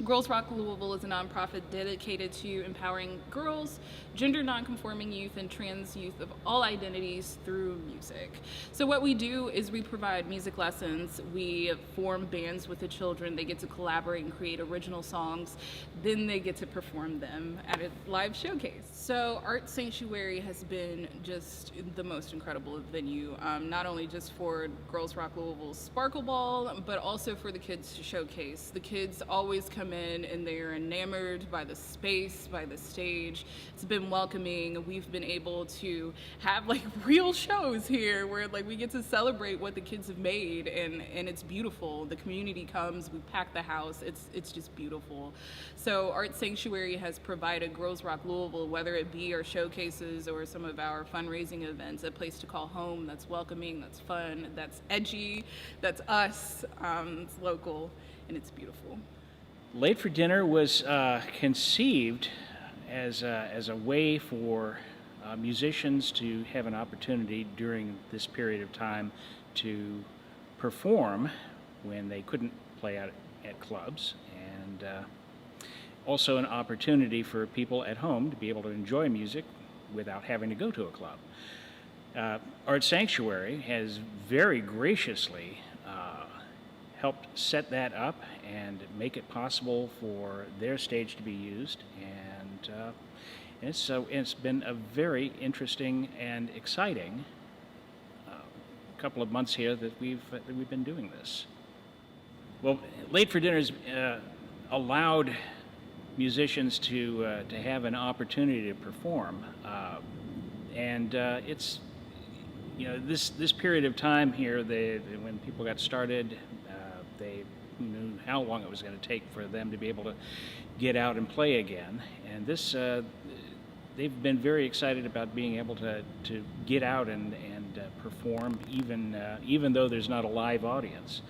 Girls Rock Louisville is a nonprofit dedicated to empowering girls, gender nonconforming youth, and trans youth of all identities through music. So what we do is we provide music lessons. We form bands with the children. They get to collaborate and create original songs. Then they get to perform them at a live showcase. So Art Sanctuary has been just the most incredible venue, not only just for Girls Rock Louisville's Sparkle Ball, but also for the kids to showcase. The kids always come in and they're enamored by the space, by the stage. It's been welcoming. We've been able to have real shows here where we get to celebrate what the kids have made, and it's beautiful. The community comes, we pack the house. It's just beautiful. So Art Sanctuary has provided Girls Rock Louisville, whether it be our showcases or some of our fundraising events, a place to call home that's welcoming, that's fun, that's edgy, that's us, it's local, and it's beautiful. Late for Dinner was conceived as a way for musicians to have an opportunity during this period of time to perform when they couldn't play out at clubs, and also an opportunity for people at home to be able to enjoy music without having to go to a club. Art Sanctuary has very graciously helped set that up and make it possible for their stage to be used, and it's been a very interesting and exciting couple of months here that we've been doing this. Well, Late for Dinner's allowed musicians to have an opportunity to perform, and it's this period of time here, when people got started, they knew how long it was going to take for them to be able to get out and play again. And this, they've been very excited about being able to get out and perform, even though there's not a live audience.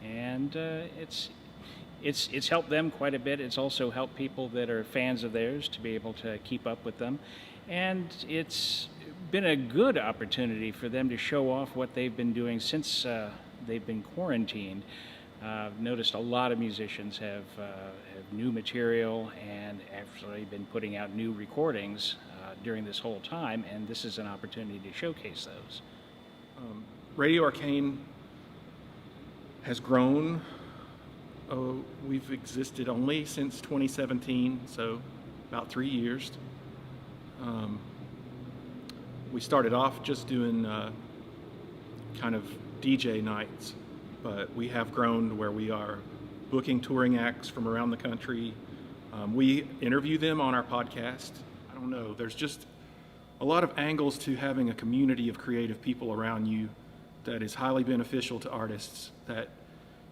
And it's helped them quite a bit. It's also helped people that are fans of theirs to be able to keep up with them. And it's been a good opportunity for them to show off what they've been doing since they've been quarantined. I've noticed a lot of musicians have new material and actually been putting out new recordings during this whole time, and this is an opportunity to showcase those. Radio Arcane has grown. We've existed only since 2017, so about 3 years. We started off just doing kind of DJ nights, but we have grown to where we are booking touring acts from around the country. We interview them on our podcast. I don't know, there's just a lot of angles to having a community of creative people around you that is highly beneficial to artists that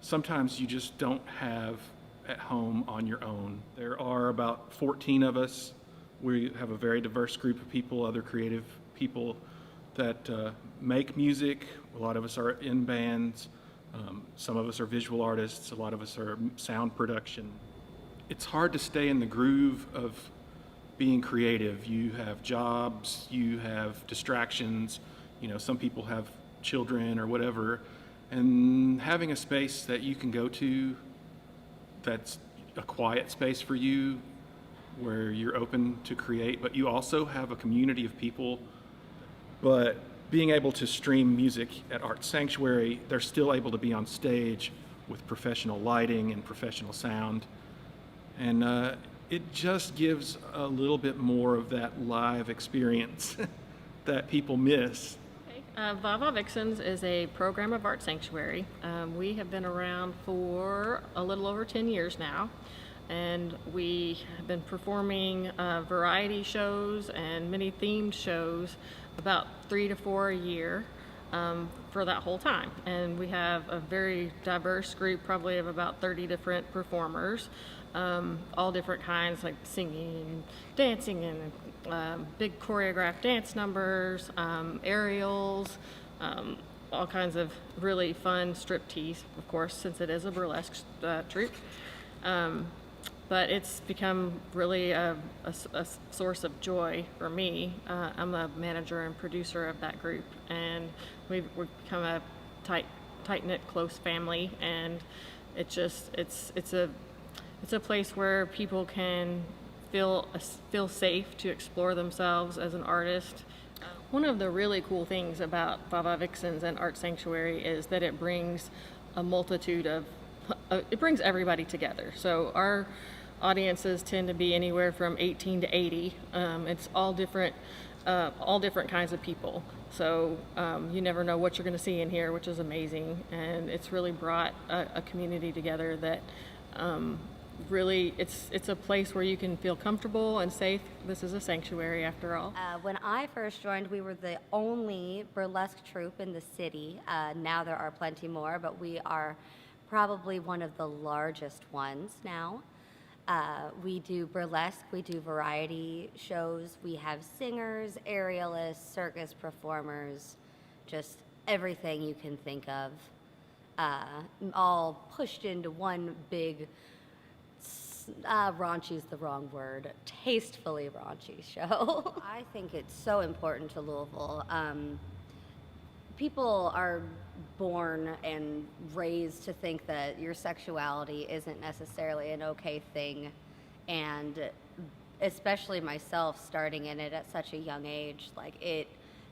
sometimes you just don't have at home on your own. There are about 14 of us. We have a very diverse group of people, other creative people that make music. A lot of us are in bands. Some of us are visual artists. A lot of us are sound production. It's hard to stay in the groove of being creative. You have jobs, you have distractions, some people have children or whatever, and having a space that you can go to that's a quiet space for you where you're open to create, but you also have a community of people. But being able to stream music at Art Sanctuary, they're still able to be on stage with professional lighting and professional sound. And it just gives a little bit more of that live experience that people miss. Vava Vixens is a program of Art Sanctuary. We have been around for a little over 10 years now, and we have been performing variety shows and many themed shows, about 3 to 4 a year for that whole time. And we have a very diverse group, probably of about 30 different performers, all different kinds, like singing, dancing, and big choreographed dance numbers, aerials, all kinds of really fun striptease, of course, since it is a burlesque troupe. But it's become really a source of joy for me. I'm a manager and producer of that group, and we've become a tight-knit, close family, and it's a place where people can feel safe to explore themselves as an artist. One of the really cool things about Vava Vixens and Art Sanctuary is that it brings a multitude of, it brings everybody together. So our audiences tend to be anywhere from 18 to 80. It's all different kinds of people. So you never know what you're going to see in here, which is amazing. And it's really brought a community together that really, it's a place where you can feel comfortable and safe. This is a sanctuary after all. When I first joined, we were the only burlesque troupe in the city. Now there are plenty more, but we are probably one of the largest ones now. We do burlesque, we do variety shows, we have singers, aerialists, circus performers, just everything you can think of, all pushed into one big, raunchy is the wrong word, tastefully raunchy show. I think it's so important to Louisville. People are born and raised to think that your sexuality isn't necessarily an okay thing, and especially myself starting in it at such a young age, like it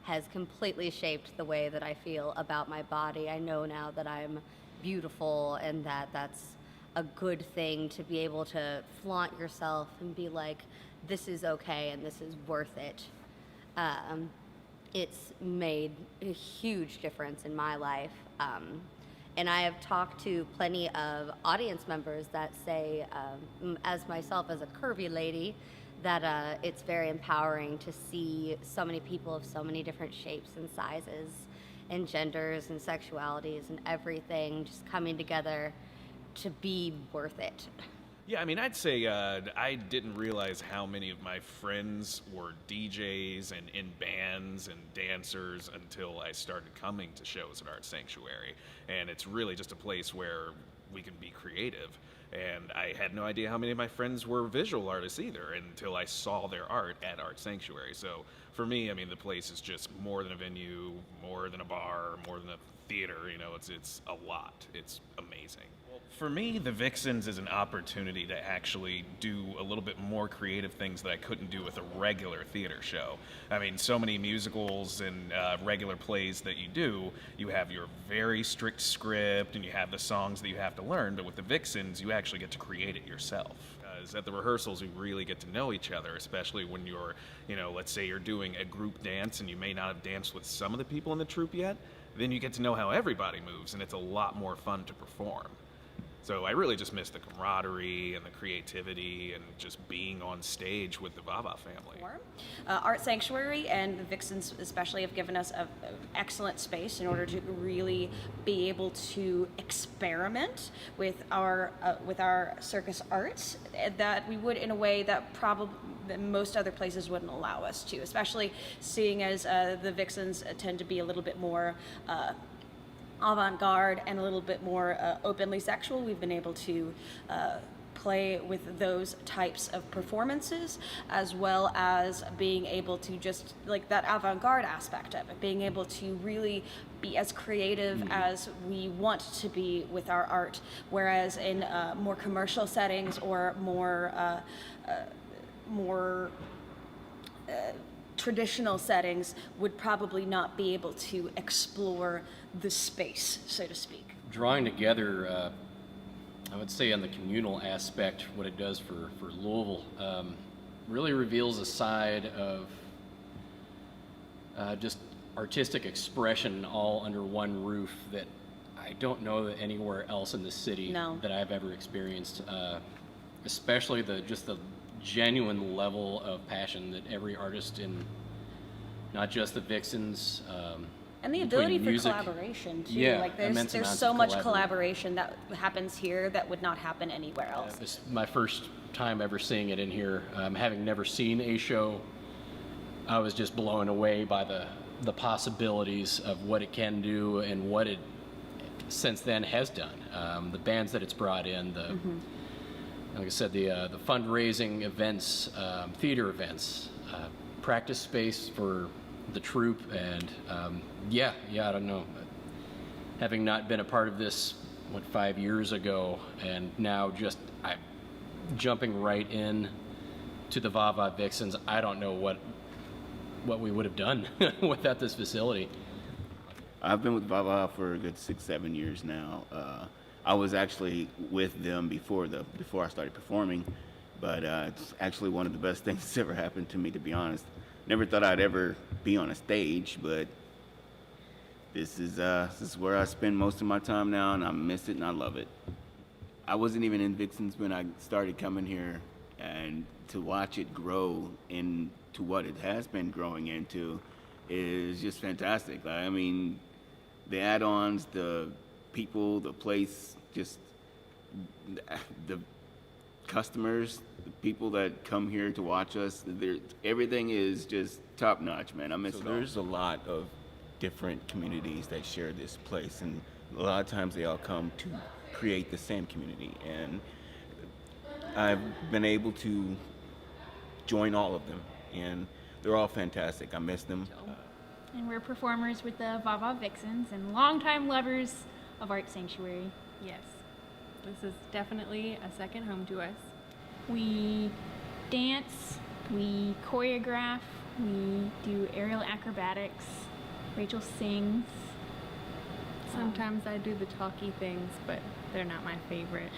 has completely shaped the way that I feel about my body. I know now that I'm beautiful and that that's a good thing to be able to flaunt yourself and be like, this is okay and this is worth it. It's made a huge difference in my life. And I have talked to plenty of audience members that say, as myself as a curvy lady, that it's very empowering to see so many people of so many different shapes and sizes and genders and sexualities and everything just coming together to be worth it. Yeah, I mean, I'd say I didn't realize how many of my friends were DJs and in bands and dancers until I started coming to shows at Art Sanctuary. And it's really just a place where we can be creative. And I had no idea how many of my friends were visual artists either until I saw their art at Art Sanctuary. So for me, I mean, the place is just more than a venue, more than a bar, more than a theater. You know, it's a lot. It's amazing. For me, the Vixens is an opportunity to actually do a little bit more creative things that I couldn't do with a regular theater show. I mean, so many musicals and regular plays that you do, you have your very strict script and you have the songs that you have to learn, but with the Vixens, you actually get to create it yourself. At the rehearsals, we really get to know each other, especially when you're, you know, let's say you're doing a group dance and you may not have danced with some of the people in the troupe yet, then you get to know how everybody moves, and it's a lot more fun to perform. So I really just miss the camaraderie and the creativity and just being on stage with the Vava family. Art Sanctuary and the Vixens especially have given us an excellent space in order to really be able to experiment with our circus arts that we would in a way that probably most other places wouldn't allow us to, especially seeing as the Vixens tend to be a little bit more avant-garde and a little bit more openly sexual. We've been able to play with those types of performances, as well as being able to just like that avant-garde aspect of it, being able to really be as creative as we want to be with our art, whereas in more commercial settings or more traditional settings would probably not be able to explore the space, so to speak. Drawing together, I would say on the communal aspect, what it does for Louisville really reveals a side of just artistic expression all under one roof that I don't know that anywhere else in the city that I've ever experienced. Especially the genuine level of passion that every artist in not just the Vixens, and the ability for collaboration too. Yeah, like there's so much collaboration that happens here that would not happen anywhere else. This is my first time ever seeing it in here. Having never seen a show, I was just blown away by the possibilities of what it can do and what it since then has done. The bands that it's brought in, like I said, the fundraising events, theater events, practice space for the troupe, and I don't know. Having not been a part of this, 5 years ago, and now just jumping right in to the Vava Vixens, I don't know what we would have done without this facility. I've been with Vava for a good 6-7 years now. I was actually with them before I started performing, but it's actually one of the best things that's ever happened to me, to be honest. Never thought I'd ever be on a stage, but this is where I spend most of my time now, and I miss it and I love it. I wasn't even in Vixens when I started coming here, and to watch it grow into what it has been growing into is just fantastic. I mean, the add-ons, the people, the place, just the customers, the people that come here to watch us, everything is just top-notch, man. I miss it all. There's a lot of different communities that share this place, and a lot of times they all come to create the same community, and I've been able to join all of them, and they're all fantastic. I miss them. And we're performers with the Vava Vixens and longtime lovers of Art Sanctuary. Yes, this is definitely a second home to us. We dance, we choreograph, we do aerial acrobatics. Rachel sings. Sometimes I do the talky things, but they're not my favorite.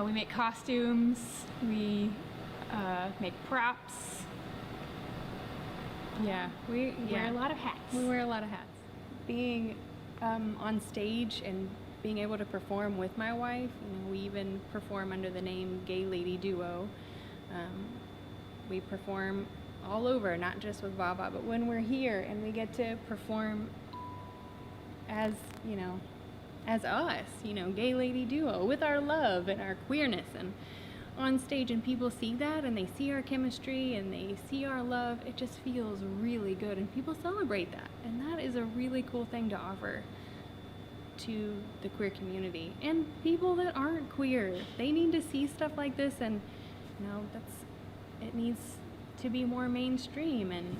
We make costumes, we make props. Yeah, we wear a lot of hats. We wear a lot of hats. Being on stage and being able to perform with my wife, we even perform under the name Gay Lady Duo. We perform all over, not just with Vava, but when we're here and we get to perform as, as us, Gay Lady Duo, with our love and our queerness, and on stage, and people see that and they see our chemistry and they see our love, it just feels really good, and people celebrate that, and that is a really cool thing to offer to the queer community and people that aren't queer. They need to see stuff like this, and it needs to be more mainstream, and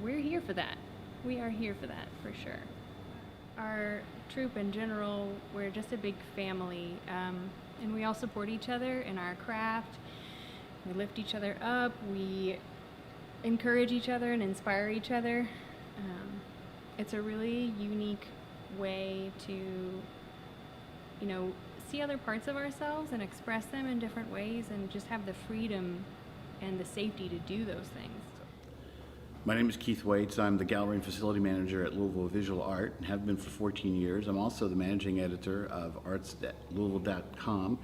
we're here for that. We are here for that, for sure. Our troupe in general, we're just a big family, and we all support each other in our craft. We lift each other up, we encourage each other and inspire each other. It's a really unique way to, see other parts of ourselves and express them in different ways, and just have the freedom and the safety to do those things. My name is Keith Waits. I'm the gallery and facility manager at Louisville Visual Art and have been for 14 years. I'm also the managing editor of arts.louisville.com,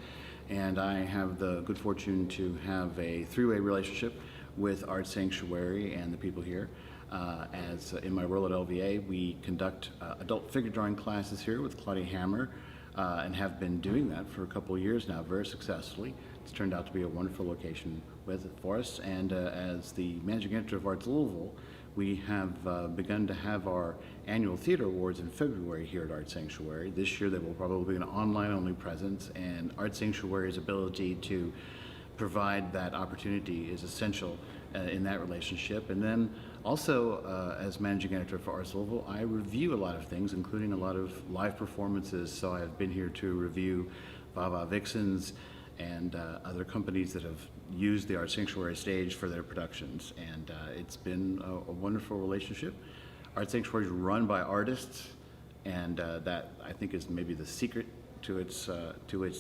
and I have the good fortune to have a three-way relationship with Art Sanctuary and the people here. As in my role at LVA, we conduct adult figure drawing classes here with Claudia Hammer, and have been doing that for a couple of years now very successfully. It's turned out to be a wonderful location for us, and as the managing editor of Arts Louisville, We have begun to have our annual theater awards in February here at Art Sanctuary. This year they will probably be an online-only presence, and Art Sanctuary's ability to provide that opportunity is essential in that relationship. And then also, as managing editor for Arts Louisville, I review a lot of things, including a lot of live performances. So I've been here to review Vava Vixens and other companies that have used the Art Sanctuary stage for their productions. And it's been a wonderful relationship. Art Sanctuary is run by artists, and that I think is maybe the secret to its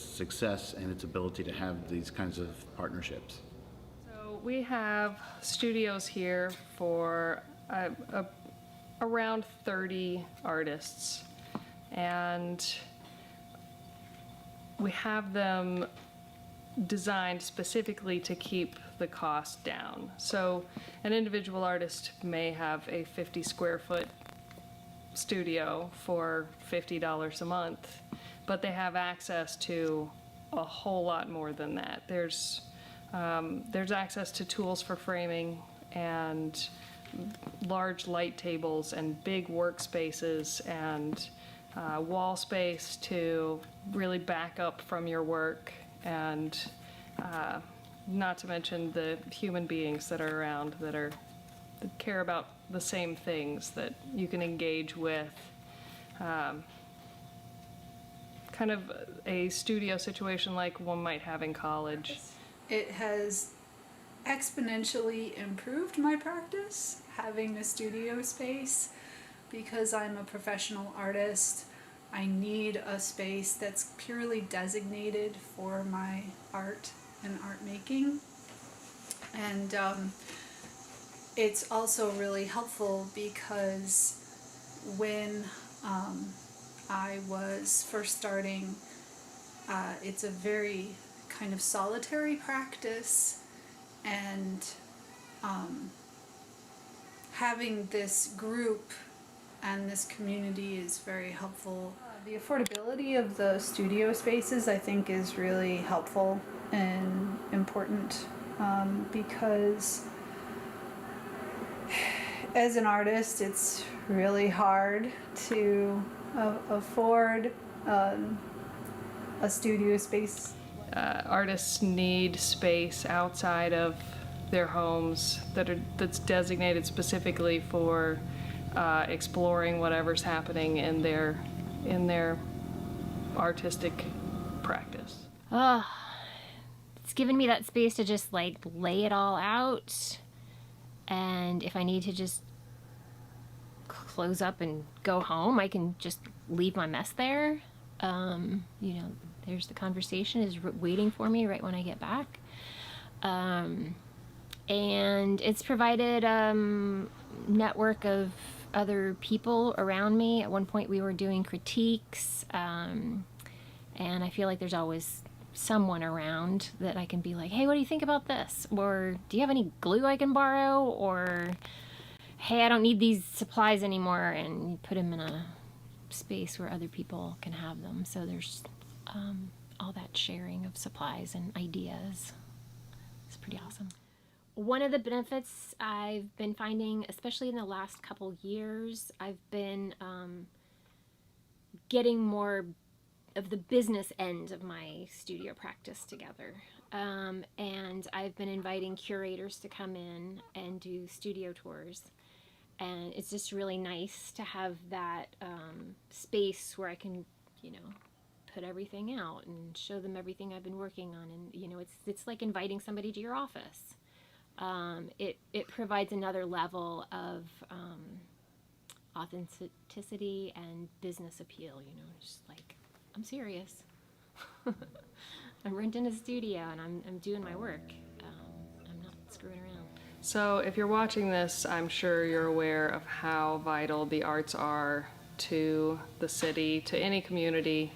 success and its ability to have these kinds of partnerships. So we have studios here for around 30 artists, and we have them designed specifically to keep the cost down. So an individual artist may have a 50 square foot studio for $50 a month, but they have access to a whole lot more than that. There's access to tools for framing and large light tables and big workspaces and wall space to really back up from your work, and not to mention the human beings that are around that care about the same things that you can engage with. Kind of a studio situation like one might have in college. It has exponentially improved my practice, having a studio space, because I'm a professional artist. I need a space that's purely designated for my art and art making. And it's also really helpful because when I was first starting, it's a very kind of solitary practice, and having this group and this community is very helpful. The affordability of the studio spaces, I think, is really helpful and important, because as an artist it's really hard to afford a studio space. Artists need space outside of their homes that's designated specifically for exploring whatever's happening in their artistic practice. It's given me that space to just like lay it all out, and if I need to just close up and go home, I can just leave my mess there. You know, there's the conversation is waiting for me right when I get back. And it's provided network of other people around me. At one point we were doing critiques, and I feel like there's always someone around that I can be like, hey, what do you think about this? Or do you have any glue I can borrow? Or hey, I don't need these supplies anymore, and you put them in a space where other people can have them. So there's all that sharing of supplies and ideas. It's pretty awesome. One of the benefits I've been finding, especially in the last couple years, I've been getting more of the business end of my studio practice together. And I've been inviting curators to come in and do studio tours. And it's just really nice to have that space where I can, you know, put everything out and show them everything I've been working on. And, you know, it's like inviting somebody to your office. It provides another level of authenticity and business appeal, you know, just like, I'm serious. I'm renting a studio and I'm doing my work. I'm not screwing around. So if you're watching this, I'm sure you're aware of how vital the arts are to the city, to any community.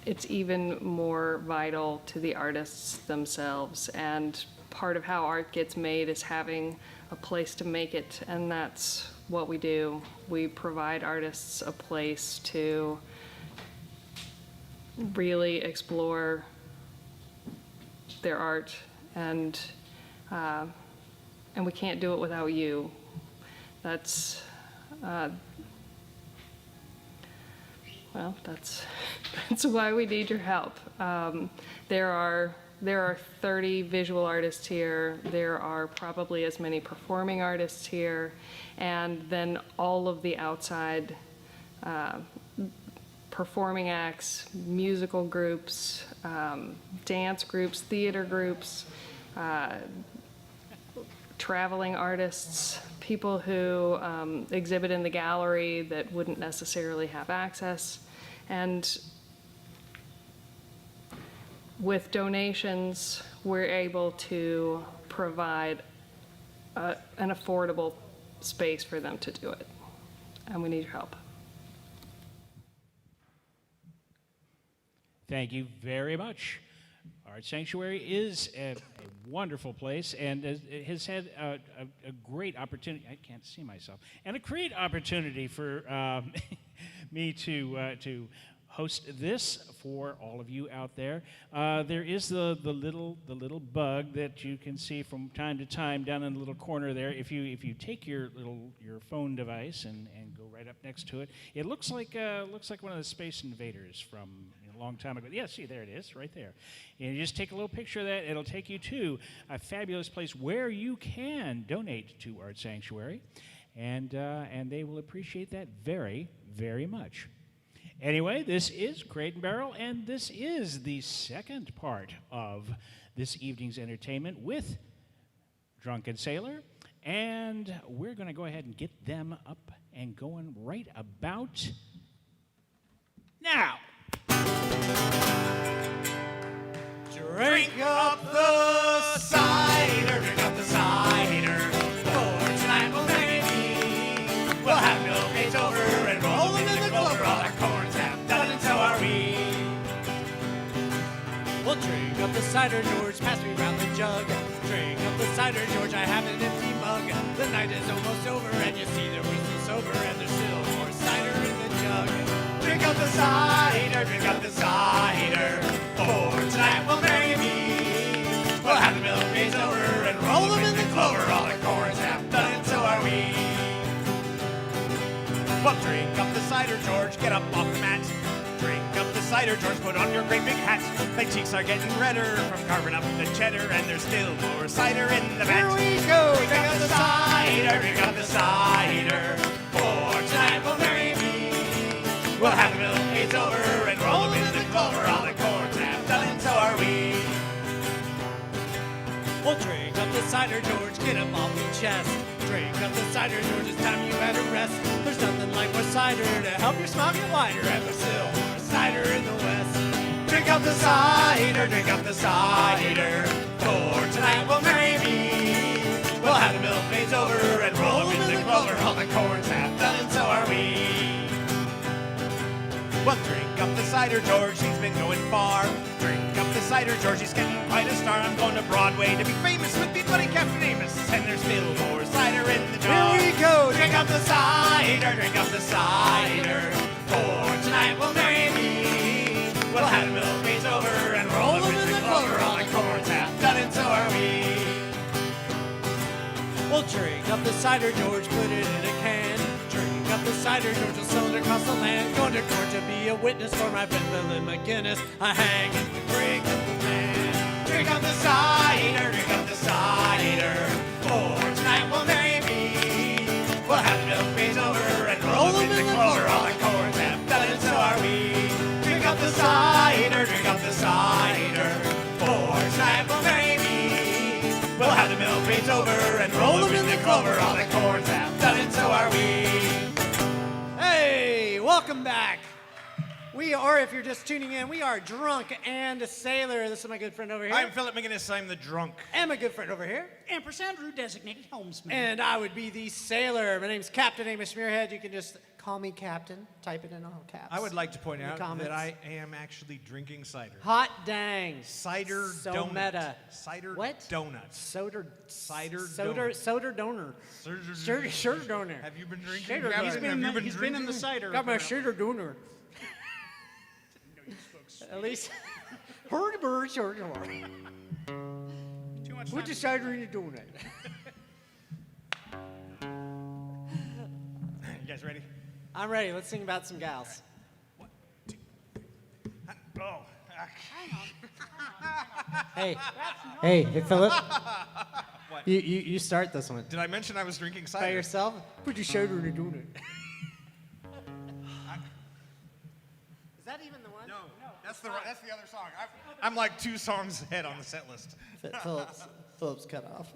It's even more vital to the artists themselves, and part of how art gets made is having a place to make it, and that's what we do. We provide artists a place to really explore their art and and we can't do it without you. That's, well, that's why we need your help. There are 30 visual artists here. There are probably as many performing artists here, and then all of the outside performing acts, musical groups, dance groups, theater groups, traveling artists, people who exhibit in the gallery that wouldn't necessarily have access. And with donations, we're able to provide an affordable space for them to do it. And we need your help. Thank you very much. Art Sanctuary is a wonderful place, and it has had a great opportunity. I can't see myself. And a great opportunity for me to host this for all of you out there. There is the little bug that you can see from time to time down in the little corner there. If you take your phone device and go right up next to it, it looks like one of the Space Invaders from a long time ago. Yeah, see, there it is, right there. And you just take a little picture of that. It'll take you to a fabulous place where you can donate to Art Sanctuary, and they will appreciate that very, very much. Anyway, this is Creighton Beryl, and this is the second part of this evening's entertainment with Drunken Sailor, and we're going to go ahead and get them up and going right about now. Drink up the cider, drink up the cider. For tonight we'll maybe we'll have milkmaids over and roll them in the clover. All our corns have done, and so are we. We'll drink up the cider, George, pass me round the jug. Drink up the cider, George, I have an empty mug. The night is almost over, and you see the whistle sober, and there's still more cider in the jug. Drink up the cider, drink up the cider. For tonight we'll maybe we'll have the milkmaids over and roll them in the clover. All the corns have done, and so are we. Well, drink up the cider, George, get up off the mat. Drink up the cider, George, put on your great big hat. My cheeks are getting redder from carving up the cheddar, and there's still more cider in the vat. Here we go! Drink up the cider, drink up the cider. For tonight we'll maybe we'll have the milkmaids over and roll them in the clover. All the corns have done, and so are we. We'll drink up the cider, George, get up off your chest. Drink up the cider, George, it's time you had a rest. There's nothing like more cider to help your smile get wider, and there's still more cider in the west. Drink up the cider, drink up the cider. For tonight we'll maybe we'll have the milkmaids over and roll them in the clover. All the corns have done, and so are we. Well, drink up the cider, George, he's been going far. Drink up the cider, George, he's getting quite a star. I'm going to Broadway to be famous with the buddy Captain Amos, and there's still more cider in the jar. Here we go! Drink up the cider, drink up the cider. For tonight we'll maybe we'll have the milkmaids over and roll them in the clover. All the corns have done, and so are we. We'll drink up the cider, George, put it in a can. Drink up the cider, George, will sell it across the land. Going to court to be a witness for my friend Phillip McGuinness. I hang in the drink of the man. Drink up the cider, drink up the cider. For tonight we'll maybe we'll have the milkmaids over and roll them in the clover. All the corns have done, and so are we. Drink up the cider, drink up the cider. For tonight we'll maybe we'll have the milkmaids over and roll them in the clover. All the corns have done, and so are we. Hey, welcome back. We are, if you're just tuning in, we are Drunk and a Sailor. This is my good friend over here. I'm Phillip McGuinness. I'm the drunk. And my good friend over here. AmpersAndrew, designated homesman. And I would be the sailor. My name's Captain Amos Muirhead. You can just call me Captain. Type it in all caps. I would like to point in the out comments. that I am actually drinking cider. Hot dang. Cider so donut. Meta. Cider what? donut. Cider donut. Soda donor. Sugar donor. Have you been drinking? Shader Have donor. you been in the cider. Got my sugar donor. At least. Hurry, bird, short. Too much Put the cider in the donut. guys ready? I'm ready. Let's sing about some gals. Oh. Hey, Philip. What? You start this one. Did I mention I was drinking cider? By yourself? Put your shoulder in a donut. Is that even the one? No, that's the other song. I'm like 2 songs ahead on the set list. Philip's cut off.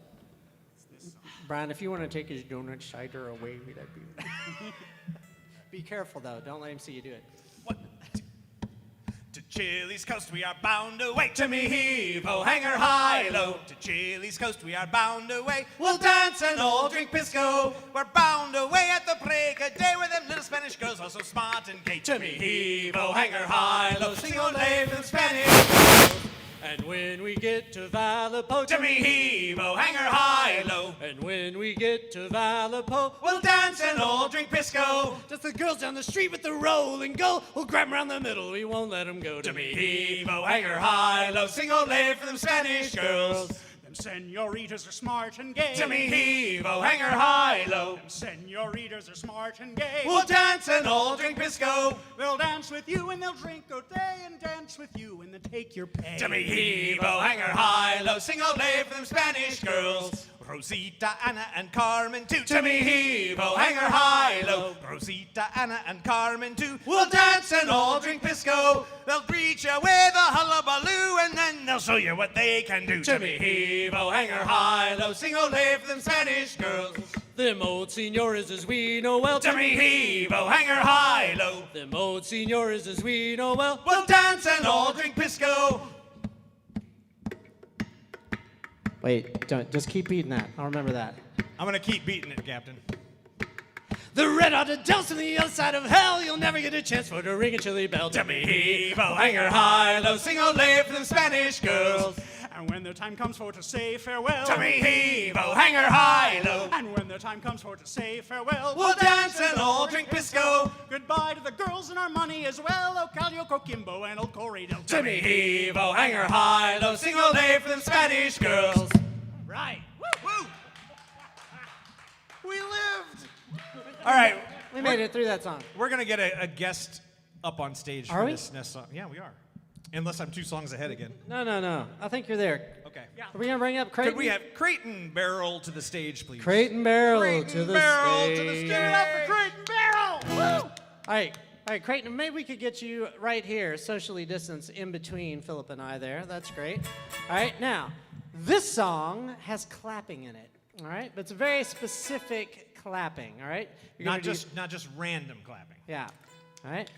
Brian, if you want to take his donut cider away, that'd be. Be careful though. Don't let him see you do it. To Chile's coast we are bound away. To me heave-ho, hanger high-low. To Chile's coast we are bound away. We'll dance and all drink pisco. We're bound away at the break of day with them little Spanish girls, all so smart and gay. To me heave-ho, hanger high-low. Sing old lave in Spanish. And when we get to Vallejo, to me heave-ho, hanger high-low. And when we get to Vallejo, we'll dance and all drink pisco. Just the girls down the street with the roll and go. We'll grab 'em around the middle, we won't let 'em go. To me heave-ho, hanger high-low. Sing old lave for them Spanish girls. Them senoritas are smart and gay. To me heave-ho, hanger high-low. Them senoritas are smart and gay. We'll dance and all drink pisco. They'll dance with you and they'll drink all day and dance with you and then take your pay. To me heave-ho, hanger high-low. Sing old lave for them Spanish girls. Rosita, Anna, and Carmen too. To me heave-ho, hanger high-low. Rosita, Anna, and Carmen too. We'll dance and all drink pisco. They'll greet you with a hullabaloo and then they'll show you what they can do. To me heave-ho, hanger high-low. Sing old lave for them Spanish girls. Them old senoras as we know well. To me heave-ho, hanger high-low. Them old senoras as we know well. We'll dance and all drink pisco. Wait, don't, just keep beating that. I'll remember that. I'm going to keep beating it, Captain. The red-hot Adele's on the other side of hell. You'll never get a chance for to ring a chili bell. To me heave-ho, hanger high-low. Sing old lave for them Spanish girls. And when the time comes for to say farewell. To me heave-ho, hanger high-low. And when the time comes for to say farewell. We'll dance and all drink pisco. Goodbye to the girls and our money as well. Oh, Calio, Coquimbo, and old Corriedale. To me heave-ho, hanger high-low. Sing old lave for them Spanish girls. Right. Woo! Woo! We lived! All right. We made it through that song. We're going to get a guest up on stage Are for we? this next song. Yeah, we are. Unless I'm 2 songs ahead again. No. I think you're there. Okay. Are we going to bring up Creighton? Could we have Creighton Beryl to the stage, please? Creighton Beryl to the Beryl stage. to the stage. Give it up for Creighton Beryl! Woo! All right, Creighton, maybe we could get you right here, socially distanced in between Philip and I there. That's great. All right, now, this song has clapping in it, all right? But it's a very specific clapping, all right? Not just random clapping. Yeah, all right?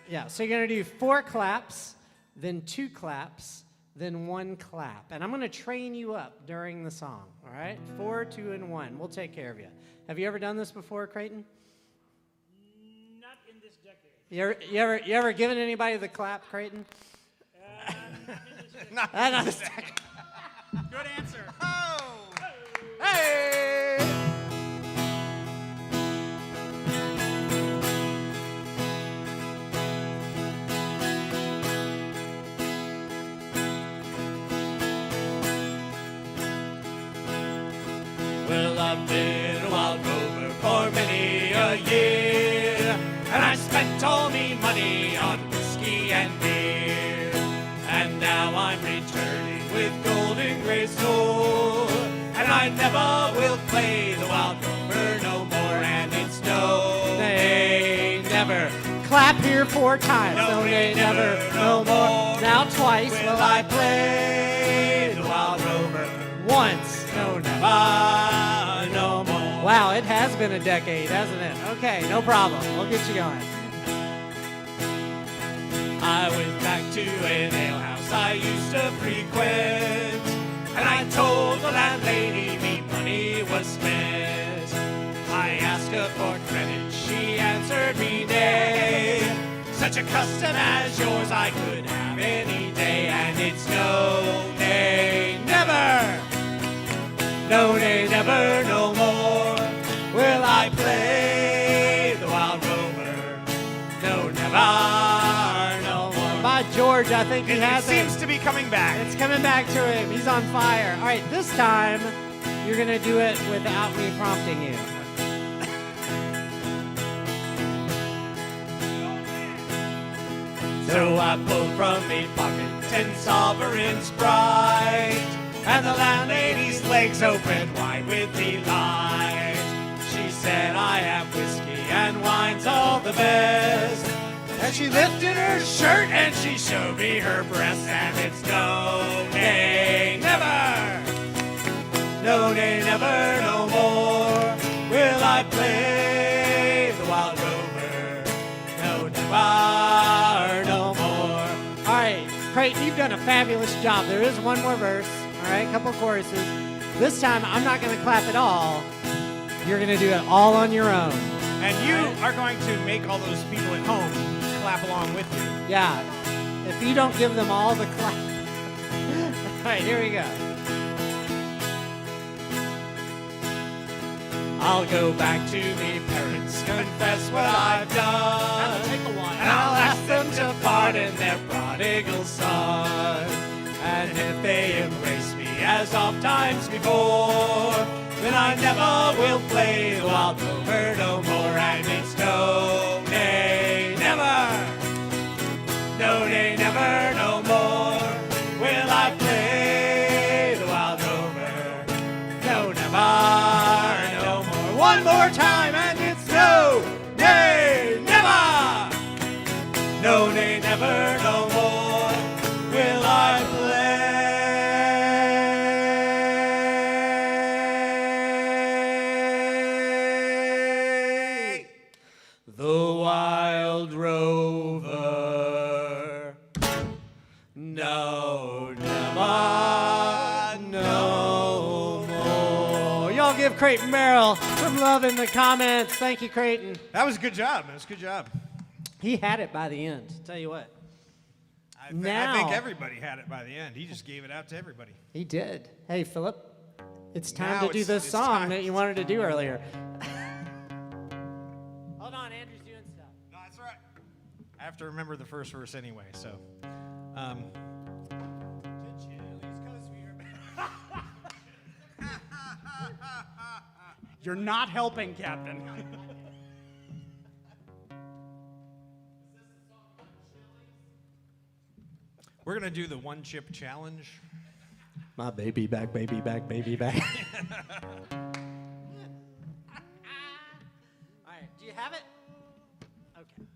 Yeah, so you're going to do 4 claps, then 2 claps, then 1 clap. And I'm going to train you up during the song, all right? 4, 2, and 1. We'll take care of you. Have you ever done this before, Creighton? Not in this decade. You ever given anybody the clap, Creighton? Not this decade. Good answer. Oh! Hey! Well, I've been a wild rover for many a year, and I spent all me money on whiskey and beer. And now I'm returning with golden gray soul, and I never will play the wild rover no more. And it's no, Nay, never. Clap here 4 times. No, nay, never, no more. Now twice will I play the wild rover. once. No, never, no more. Wow, it has been a decade, hasn't it? Okay, no problem. We'll get you going. I went back to an alehouse I used to frequent, and I told the landlady me money was spent. I asked her for credit, she answered me nay. Such a custom as yours I could have any day, and it's no, nay, never. No, nay, never, no more will I play the wild rover. No, never, no more. By George, I think he It has seems to be coming back. It's coming back to him. He's on fire. All right, this time you're going to do it without me prompting you. So I pulled from me pocket 10 sovereigns bright, and the landlady's legs opened wide with delight. She said, I have whiskey and wine's all the best. And she lifted her shirt and she showed me her breasts, and it's no, nay, never. No, nay, never, no more will I play the wild rover. No, never, no more. All right, Creighton, you've done a fabulous job. There is one more verse, all right, a couple choruses. This time, I'm not going to clap at all. You're going to do it all on your own. And you are going to make all those people at home clap along with you. Yeah, if you don't give them all the clap. All right, here we go. I'll go back to me parents, confess what I've done. Take a while. And I'll ask them to pardon their prodigal son. And if they embrace me as oft times before, then I never will play the wild rover no more. And it's no, nay, never. No, nay, never, no more will I play the wild rover. No, never, no more. One more time, and it's no, nay, never. No, nay, never, no more will I play the wild rover. No, never, no more. Y'all give Creighton Beryl some love in the comments. Thank you, Creighton. That was a good job. That was a good job. He had it by the end, tell you what. I think everybody had it by the end. He just gave it out to everybody. He did. Hey, Phillip, it's time Now to do the it's song time. that you wanted to do earlier. Hold on, Andrew's doing stuff. No, that's all right. I have to remember the first verse anyway, so. You're not helping, Captain. We're going to do the one chip challenge. My baby back, baby back, baby back. All right, do you have it? Okay.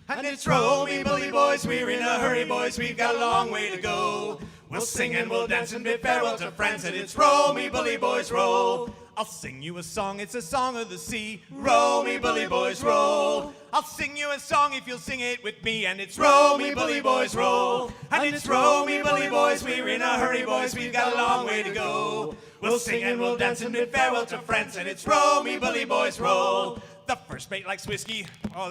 And it's roll me bully boys, we're in a hurry boys, we've got a long way to go. We'll sing and we'll dance and bid farewell to friends, and it's roll me bully boys, roll. I'll sing you a song, it's a song of the sea. Roll me bully boys, roll. I'll sing you a song if you'll sing it with me, and it's roll me bully boys, roll. And it's roll me bully boys, we're in a hurry boys, we've got a long way to go. We'll sing and we'll dance and bid farewell to friends, and it's roll me bully boys, roll. The first mate likes whiskey. Oh,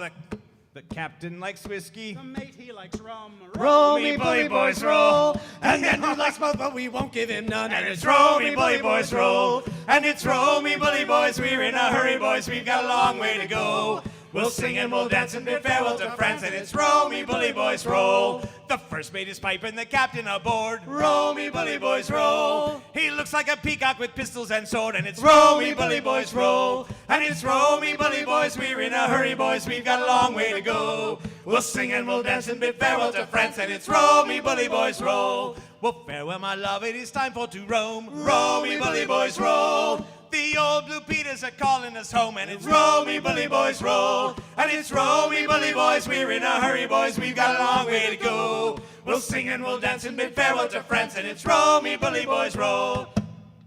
the captain likes whiskey. The mate, he likes rum. Roll me bully boys, roll. And Andrew likes both, but we won't give him none. And it's roll me bully boys, roll. And it's roll me bully boys, we're in a hurry boys, we've got a long way to go. We'll sing and we'll dance and bid farewell to friends, and it's roll me bully boys, roll. The first mate is piping the captain aboard. Roll me bully boys, roll. He looks like a peacock with pistols and sword, and it's roll me bully boys, roll. And it's roll me bully boys, we're in a hurry boys, we've got a long way to go. We'll sing and we'll dance and bid farewell to friends, and it's roll me bully boys, roll. Well, farewell my love, it is time for to roam. Roll me bully boys, roll. The old blue Peters are calling us home, and it's roll me bully boys, roll. And it's roll me bully boys, we're in a hurry boys, we've got a long way to go. We'll sing and we'll dance and bid farewell to friends, and it's roll me bully boys, roll.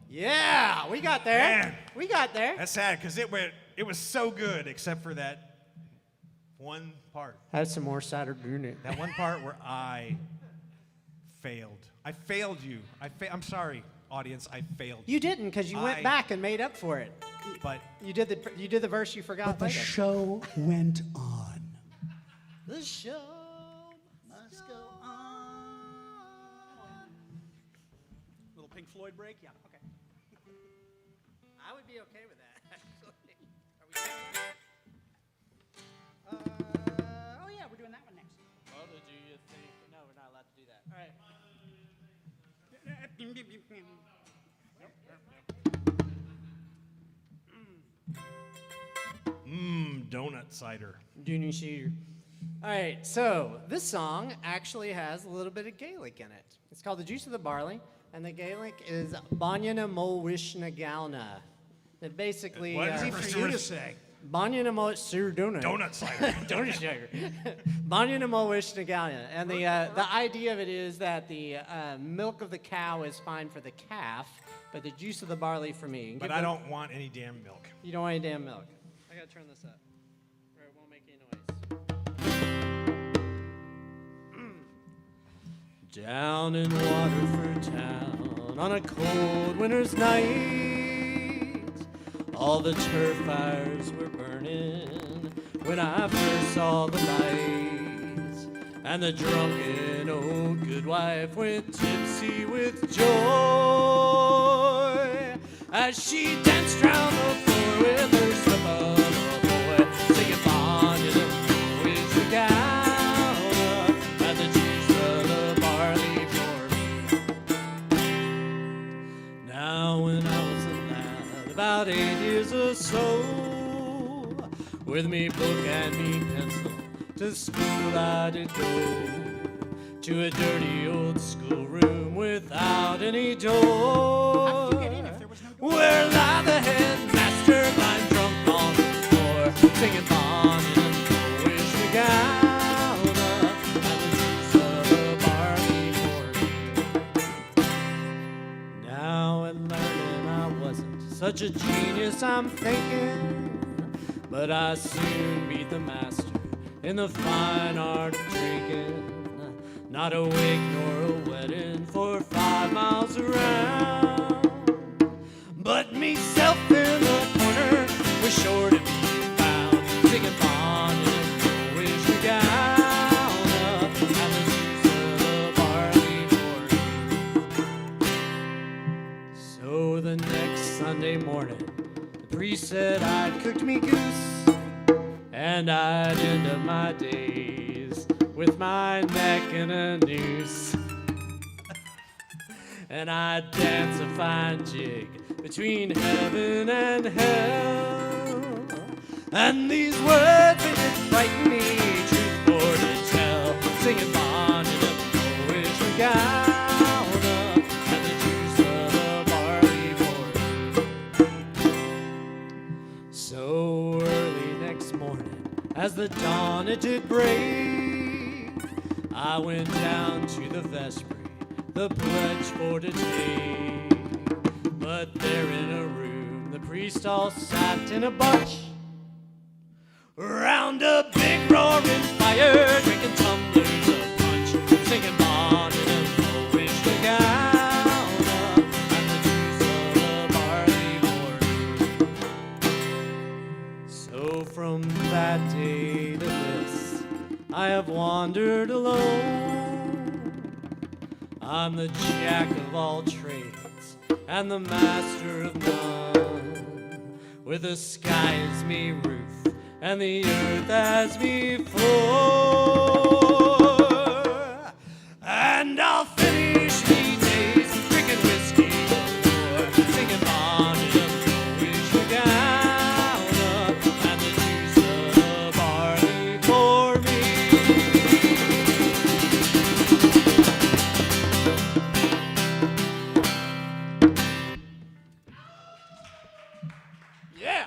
Yeah, we got there. Man. We got there. That's sad, because it was so good, except for that one part. Have some more cider brunette. That one part where I failed. I failed you. I'm sorry, audience. I failed you. You didn't, because you went back and made up for it. But you did the verse you forgot. But the later. show went on. The show must go on. Little Pink Floyd break? Yeah, okay. I would be okay with that, actually. Oh, yeah, we're doing that one next. What do you think? No, we're not allowed to do that. All right. donut cider. Dooney Cedar. All right, so this song actually has a little bit of Gaelic in it. It's called The Juice of the Barley, and the Gaelic is Banyana mo wishna galna. It basically... What is he for you to say? Banyana mo surduna. Donut cider. Donut cider. Banyana mo wishna galna. And the idea of it is that the milk of the cow is fine for the calf, but the juice of the barley for me. But I don't want any damn milk. You don't want any damn milk. I gotta turn this up, or it won't make any noise. Down in Waterford town on a cold winter's night, all the turf fires were burning when I first saw the light, and the drunken old goodwife went tipsy with joy as she danced round the floor with her slip of a boy, singing Banyana mo wishna galna, and the juice of the barley for me. Now when I was a lad, about 8 years or so, with me book and me pencil, to school I did go, to a dirty old schoolroom without any door, where lie the headmaster lying drunk on the floor, singing Banyana mo wishna galna, and the juice of the barley for me. Now at learning I wasn't such a genius, I'm thinking, but I soon beat the master in the fine art of drinking. Not a wake nor a wedding for 5 miles around, but meself in the corner was sure to be found, singing Banyana mo wishna galna, and the juice of the barley for me. So the next Sunday morning, the priest said I'd cooked me goose, and I'd end up my days with my neck in a noose. And I'd dance a fine jig between heaven and hell. And these words, they did frighten me, truth for to tell, singing Banyana mo wishna galna, and the juice of the barley for me. So early next morning, as the dawn it did break, I went down to the vestry, the pledge for to take. But there in a room, the priest all sat in a bunch, round a big roaring fire, drinking tumblers of punch, singing Banyana mo wishna galna, and the juice of the barley for me. So from that day to this, I have wandered alone. I'm the jack of all trades and the master of none, with the sky as me roof and the earth as me floor. And I'll finish me days drinking whiskey galore, singing Banyana mo wishna galna, and the juice of the barley for me. Yeah!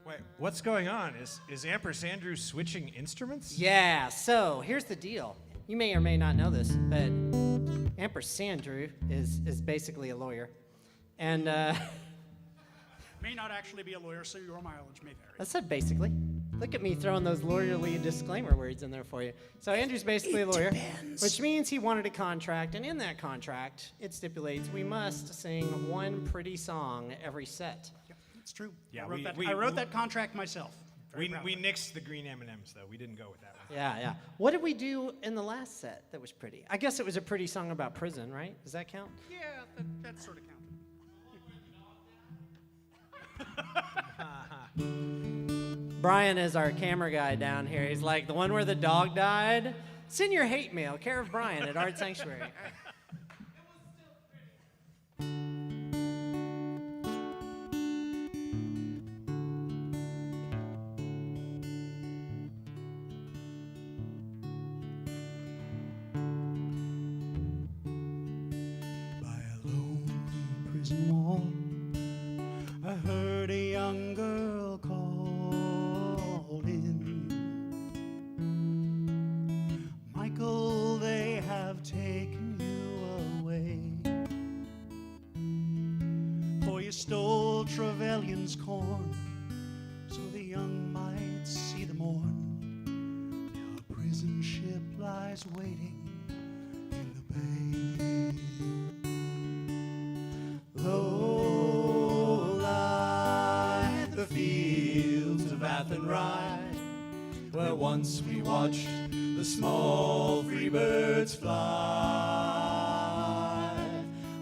Wait, what's going on? Is AmpersAndrew switching instruments? Yeah, so here's the deal. You may or may not know this, but AmpersAndrew is basically a lawyer. And May not actually be a lawyer, so your mileage may vary. I said basically. Look at me throwing those lawyerly disclaimer words in there for you. So Andrew's basically a lawyer, which means he wanted a contract, and in that contract, it stipulates we must sing one pretty song every set. Yep, it's true. Yeah, I wrote that contract myself. We nixed the green M&Ms, though. We didn't go with that one. Yeah. What did we do in the last set that was pretty? I guess it was a pretty song about prison, right? Does that count? Yeah, that sort of counted. Brian is our camera guy down here. He's like, the one where the dog died? Send your hate mail, care of Brian at Art Sanctuary. prison wall, I heard a young girl calling, Michael, they have taken you away, for you stole Trevelyan's corn, so the young might see the morn. Your prison ship lies waiting in the bay. Low lie the fields of Athenry, where once we watched the small free birds fly.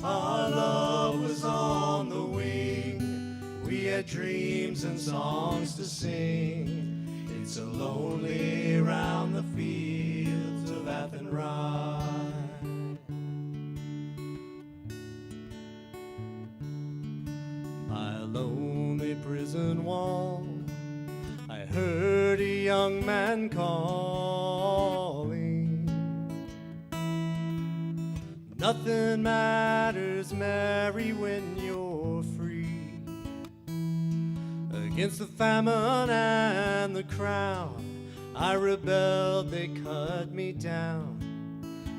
Our love was on the wing, we had dreams and songs to sing. It's so lonely round the fields of Athenry. By a lonely prison wall, I heard a young man calling. Nothing matters, Mary, when you're free. Against the famine and the crown, I rebelled, they cut me down.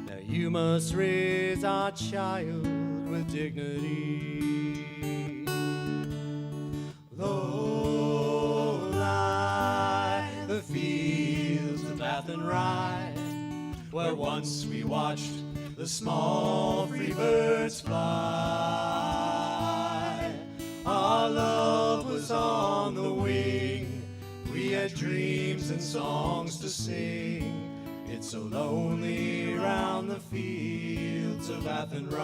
Now you must raise our child with dignity. Low lie the fields of Athenry, where once we watched the small free birds fly. Our love was on the wing, we had dreams and songs to sing. It's so lonely round the fields of Athenry.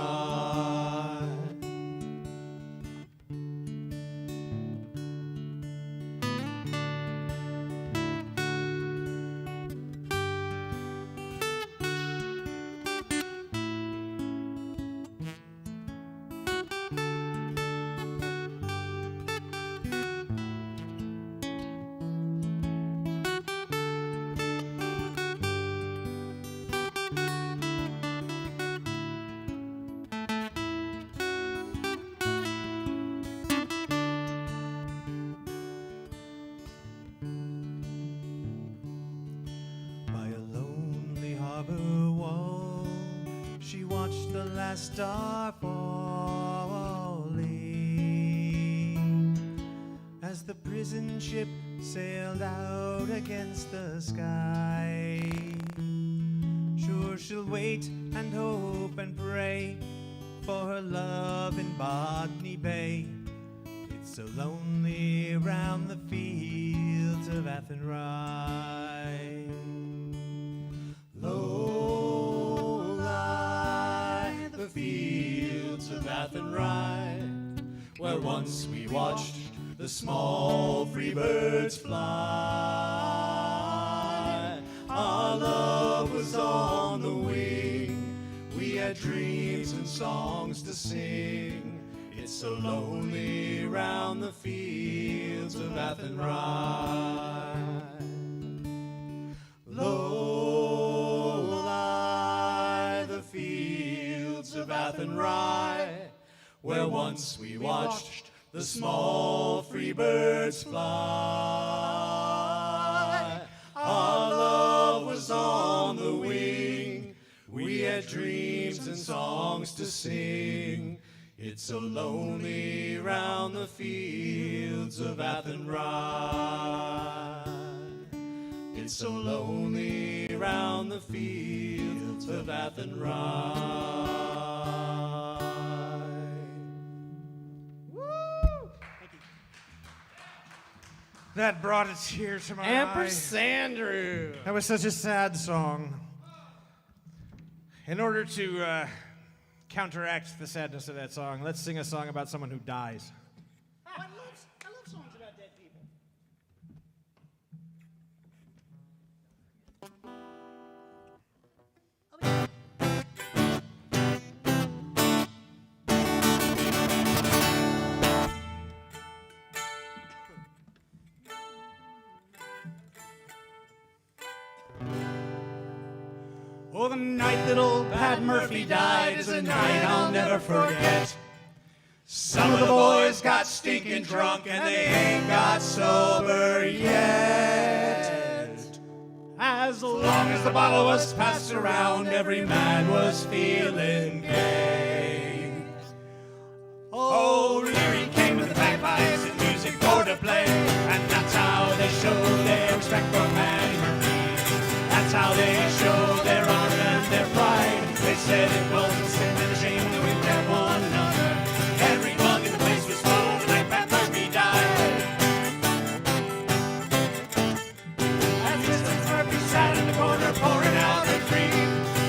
Star falling as the prison ship sailed out against the sky. Sure she'll wait and hope and pray for her love in Botany Bay. It's so lonely round the fields of Athenry. Low lie the fields of Athenry, where once we watched the small free birds fly. Our love was on the wing, we had dreams and songs to sing. It's so lonely round the fields of Athenry. Low lie the fields of Athenry, where once we watched the small free birds fly. Our love was on the wing, we had dreams and songs to sing. It's so lonely round the fields of Athenry. It's so lonely round the fields of Athenry. That brought a tear to my eye. AmpersAndrew. That was such a sad song. In order to counteract the sadness of that song, let's sing a song about someone who dies. I love songs about dead people. Oh, the night that old Pat Murphy died is a night I'll never forget. Some of the boys got stinking drunk and they ain't got sober yet. As long as the bottle was passed around, every man was feeling gay. Oh, Leary came with the bagpipes and music for to play, and that's how they showed their respect for Paddy Murphy. That's how they showed their honor and their pride. They said it was a sin and a shame to wink at one another. Every mug in the place was full the night Pat Murphy died. As Mrs. Murphy sat in the corner pouring out her cream,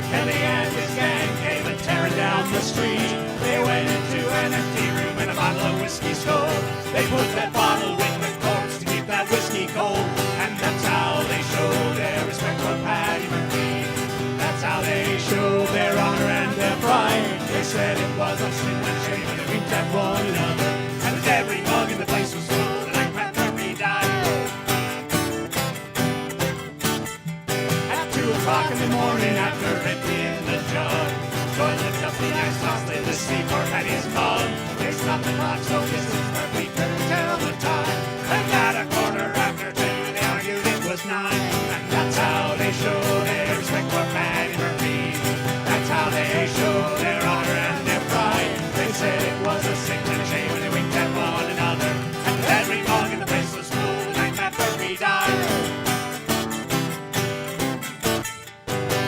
Kelly and his gang came and tearing down the street. They went into an empty room and a bottle of whiskey stole. They put that bottle in the corpse to keep that whiskey cold. And that's how they showed their respect for Paddy Murphy. That's how they showed their honor and their pride. They said it was a sin and a shame and they winked at one another. And as every mug in the place was full, the night Pat Murphy died. At 2 o'clock in the morning, after emptying the jug, Joy looked up the ice sauce, they listened for Paddy's mug. They stopped the clock so Mrs. Murphy couldn't tell the time. And at a quarter after 2, they argued it was 9. And that's how they showed their respect for Paddy Murphy. That's how they showed their honor and their pride. They said it was a sin and a shame and they winked at one another. And every mug in the place was full the night Pat Murphy died.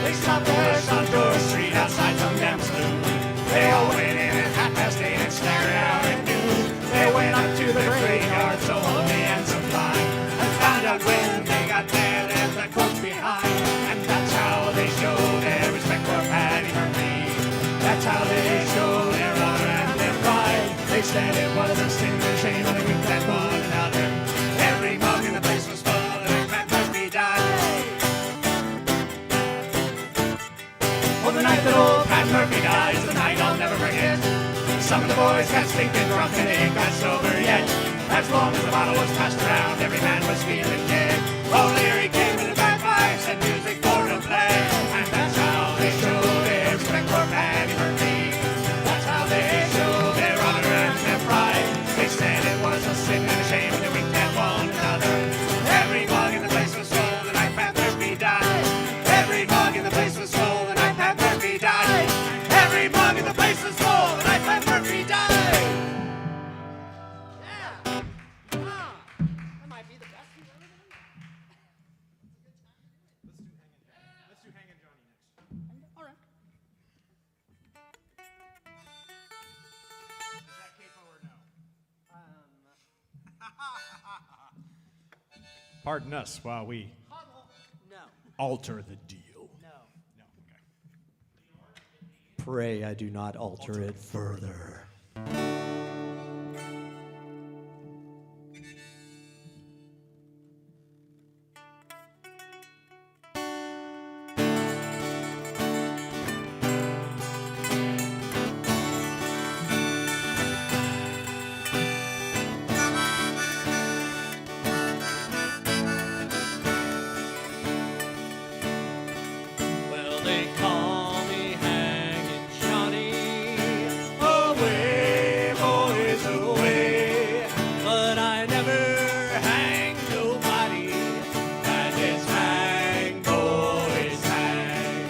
They stopped the bus on Door Street outside some damn saloon. They all went in at 8:30 and stared out at noon. They went up to the graveyard so holy and sublime, and found out when they got there there's the corpse behind. And that's how they showed their respect for Paddy Murphy. That's how they showed their honor and their pride. They said it was a sin and a shame and they winked at one another. Every mug in the place was full and then Pat Murphy died. Oh, the night that old Pat Murphy died is the night I'll never forget. Some of the boys got stinking drunk and they ain't got sober yet. As long as the bottle was passed around, every man was feeling dead. Oh, Leary came with the bagpipes and music for to play. And that's how they showed their respect for Paddy Murphy. That's how they showed their honor and their pride. They said it was a sin and a shame and they winked at one another. Every mug in the place was full the night Pat Murphy died. Every mug in the place was full the night Pat Murphy died. Every mug in the place was full the night Pat Murphy died. That might be the best we've ever done. Let's do Hangin' Johnny next. All right. Is that capo or no? Pardon us while we No. alter the deal. No. No, okay. Pray I do not alter it further. Well, they call me Hangin' Johnny. Away, boys, away. But I never hang nobody. And it's hang, boys, hang.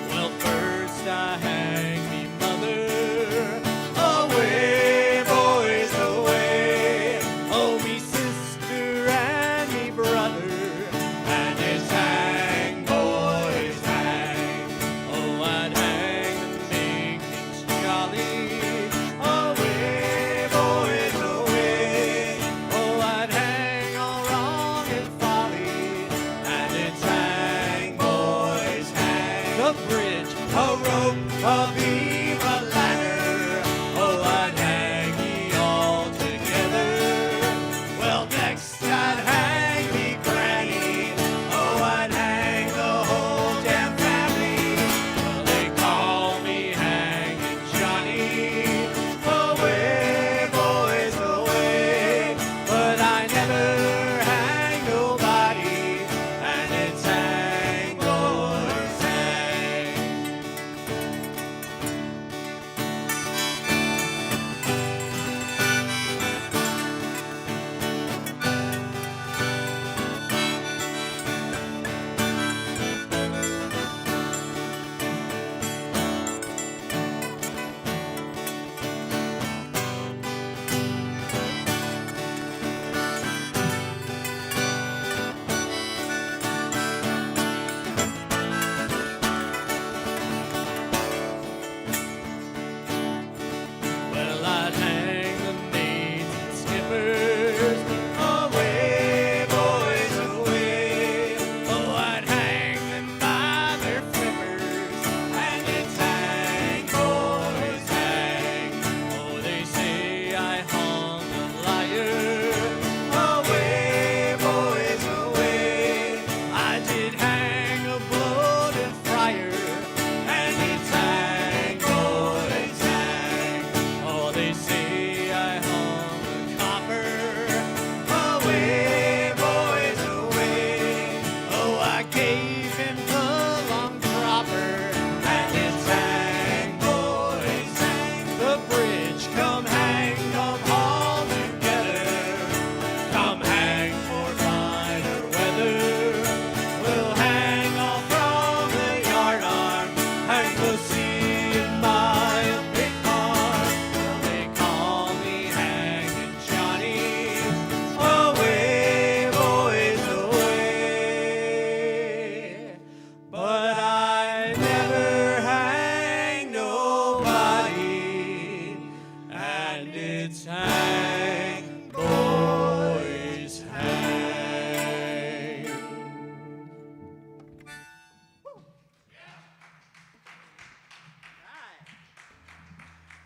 Well, first I hang me mother. Away, boys, away. Oh, me sister and me brother. And it's hang, boys, hang. Oh, I'd hang to make things jolly. Away, boys, away. Oh, I'd hang all wrong and folly. And it's hang, boys, hang. A bridge, a rope, a beam, a ladder. Oh, I'd hang ye all together. Well, next I'd hang me granny. Oh, I'd hang the whole damn family. Well, they call me Hangin' Johnny. Away, boys, away. But I never hang nobody. And it's hang, boys, hang.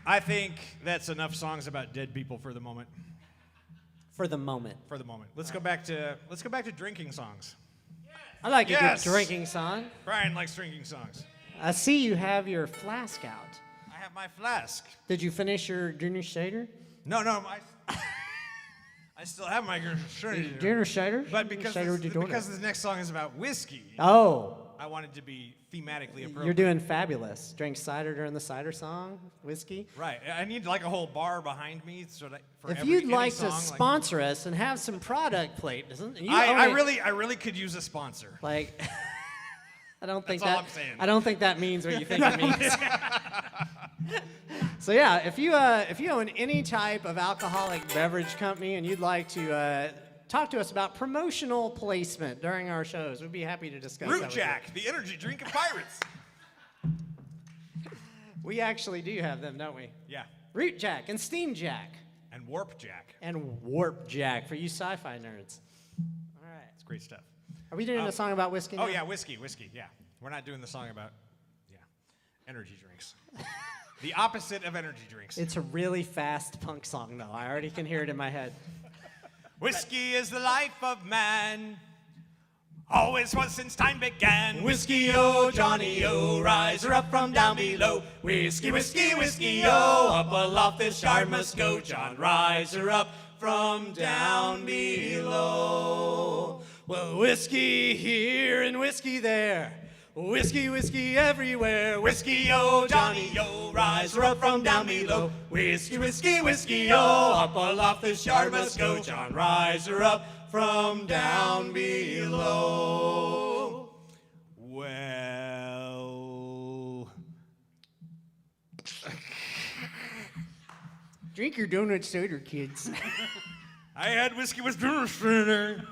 I think that's enough songs about dead people for the moment. For the moment. For the moment. Let's go back to drinking songs. I like a good drinking song. Brian likes drinking songs. I see you have your flask out. I have my flask. Did you finish your dinner cider? No, I still have my Dinner cider? But because Cider with your because this next song is about whiskey. Oh. I wanted to be thematically appropriate. You're doing fabulous. Drink cider during the cider song, whiskey. Right. I need like a whole bar behind me so that for If every, you'd any like song, to sponsor us and have some product placement, I really could use a sponsor. Like, I don't think That's all that. I'm saying. I don't think that means what you think it means. So yeah, if you own any type of alcoholic beverage company and you'd like to talk to us about promotional placement during our shows, we'd be happy to discuss. Root that with Jack, the energy drink of pirates. you. We actually do have them, don't we? Yeah. Root Jack and Steam Jack. And Warp Jack. And Warp Jack for you sci-fi nerds. All right. It's great stuff. Are we doing a song about whiskey now? Oh yeah, whiskey, yeah. We're not doing the song about, energy drinks. The opposite of energy drinks. It's a really fast punk song, though. I already can hear it in my head. Whiskey is the life of man, always was since time began. Whiskey, oh, Johnny, oh, rise her up from down below. Whiskey, whiskey, whiskey, oh, up aloft this yard must go. John, rise her up from down below. Well, whiskey here and whiskey there. Whiskey, whiskey everywhere. Whiskey, oh, Johnny, oh, rise her up from down below. Whiskey, whiskey, whiskey, oh, up aloft this yard must go. John, rise her up from down below. Well, drink your donut cider, kids. I had whiskey with dinner cider.